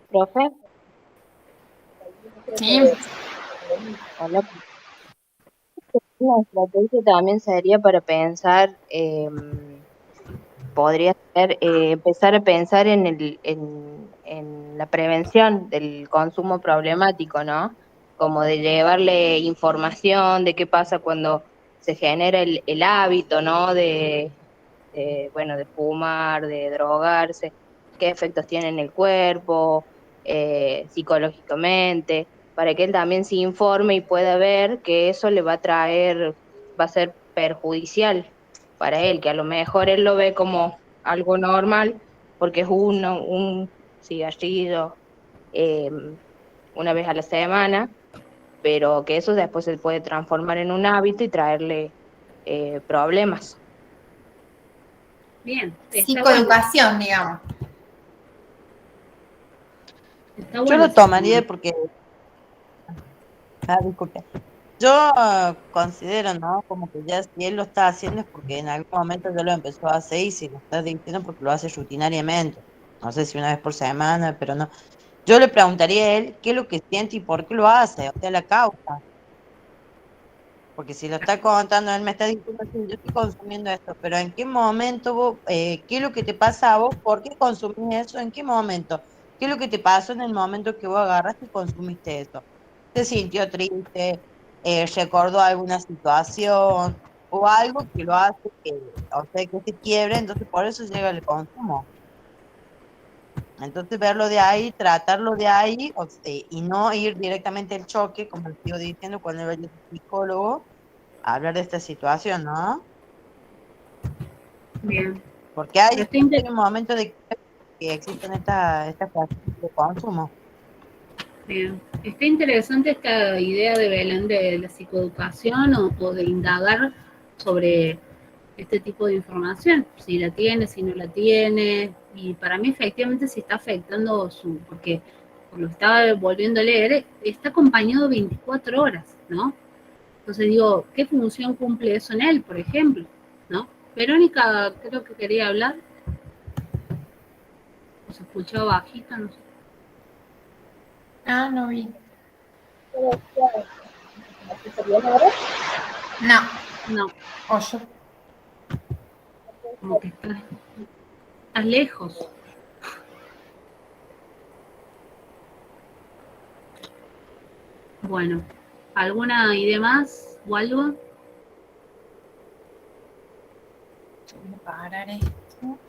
Profe, Sí. hola. Una estrategia también sería para pensar, podría ser empezar a pensar en la prevención del consumo problemático, ¿no? Como de llevarle información de qué pasa cuando se genera el hábito, ¿no? Bueno, de fumar, de drogarse, qué efectos tiene en el cuerpo, psicológicamente, para que él también se informe y pueda ver que eso le va a traer, va a ser perjudicial para él, que a lo mejor él lo ve como algo normal, porque es un cigarrillo eh, una vez a la semana, pero que eso después se puede transformar en un hábito y traerle problemas. Bien, está bueno. Psicoeducación, digamos. Está Yo bueno lo ese tomaría tema. porque, disculpe, yo considero, ¿no? Como que ya si él lo está haciendo es porque en algún momento ya lo empezó a hacer y si lo está diciendo porque lo hace rutinariamente. No sé si una vez por semana, pero no. Yo le preguntaría a él qué es lo que siente y por qué lo hace, o sea, la causa. Porque si lo está contando, él me está diciendo, "Sí, yo estoy consumiendo esto, pero ¿en qué momento vos, qué es lo que te pasa a vos? ¿Por qué consumís eso? ¿En qué momento? ¿Qué es lo que te pasó en el momento que vos agarraste y consumiste eso? ¿Te sintió triste? ¿Recordó alguna situación? O algo que lo hace que, o sea, que se quiebre, entonces por eso llega el consumo. Entonces verlo de ahí, tratarlo de ahí, y no ir directamente al choque, como les sigo diciendo, cuando vaya al psicólogo a hablar de esta situación, ¿no? Bien. Porque hay, Pero hay un momento de que existen estas prácticas de consumo. bien. Está interesante esta idea de Belén de la psicoeducación o de indagar sobre este tipo de información, si la tiene, si no la tiene, y para mí efectivamente si está afectando porque por lo que estaba volviendo a leer, está acompañado 24 horas, ¿no? Entonces digo, ¿qué función cumple eso en él, por ejemplo? ¿No? Verónica creo que quería hablar, o se escuchaba bajito, no sé. Ah, no vi. ¿Está bien ahora? No, No, o yo. como que estás lejos. Bueno, ¿alguna idea más o algo? Voy a parar esto.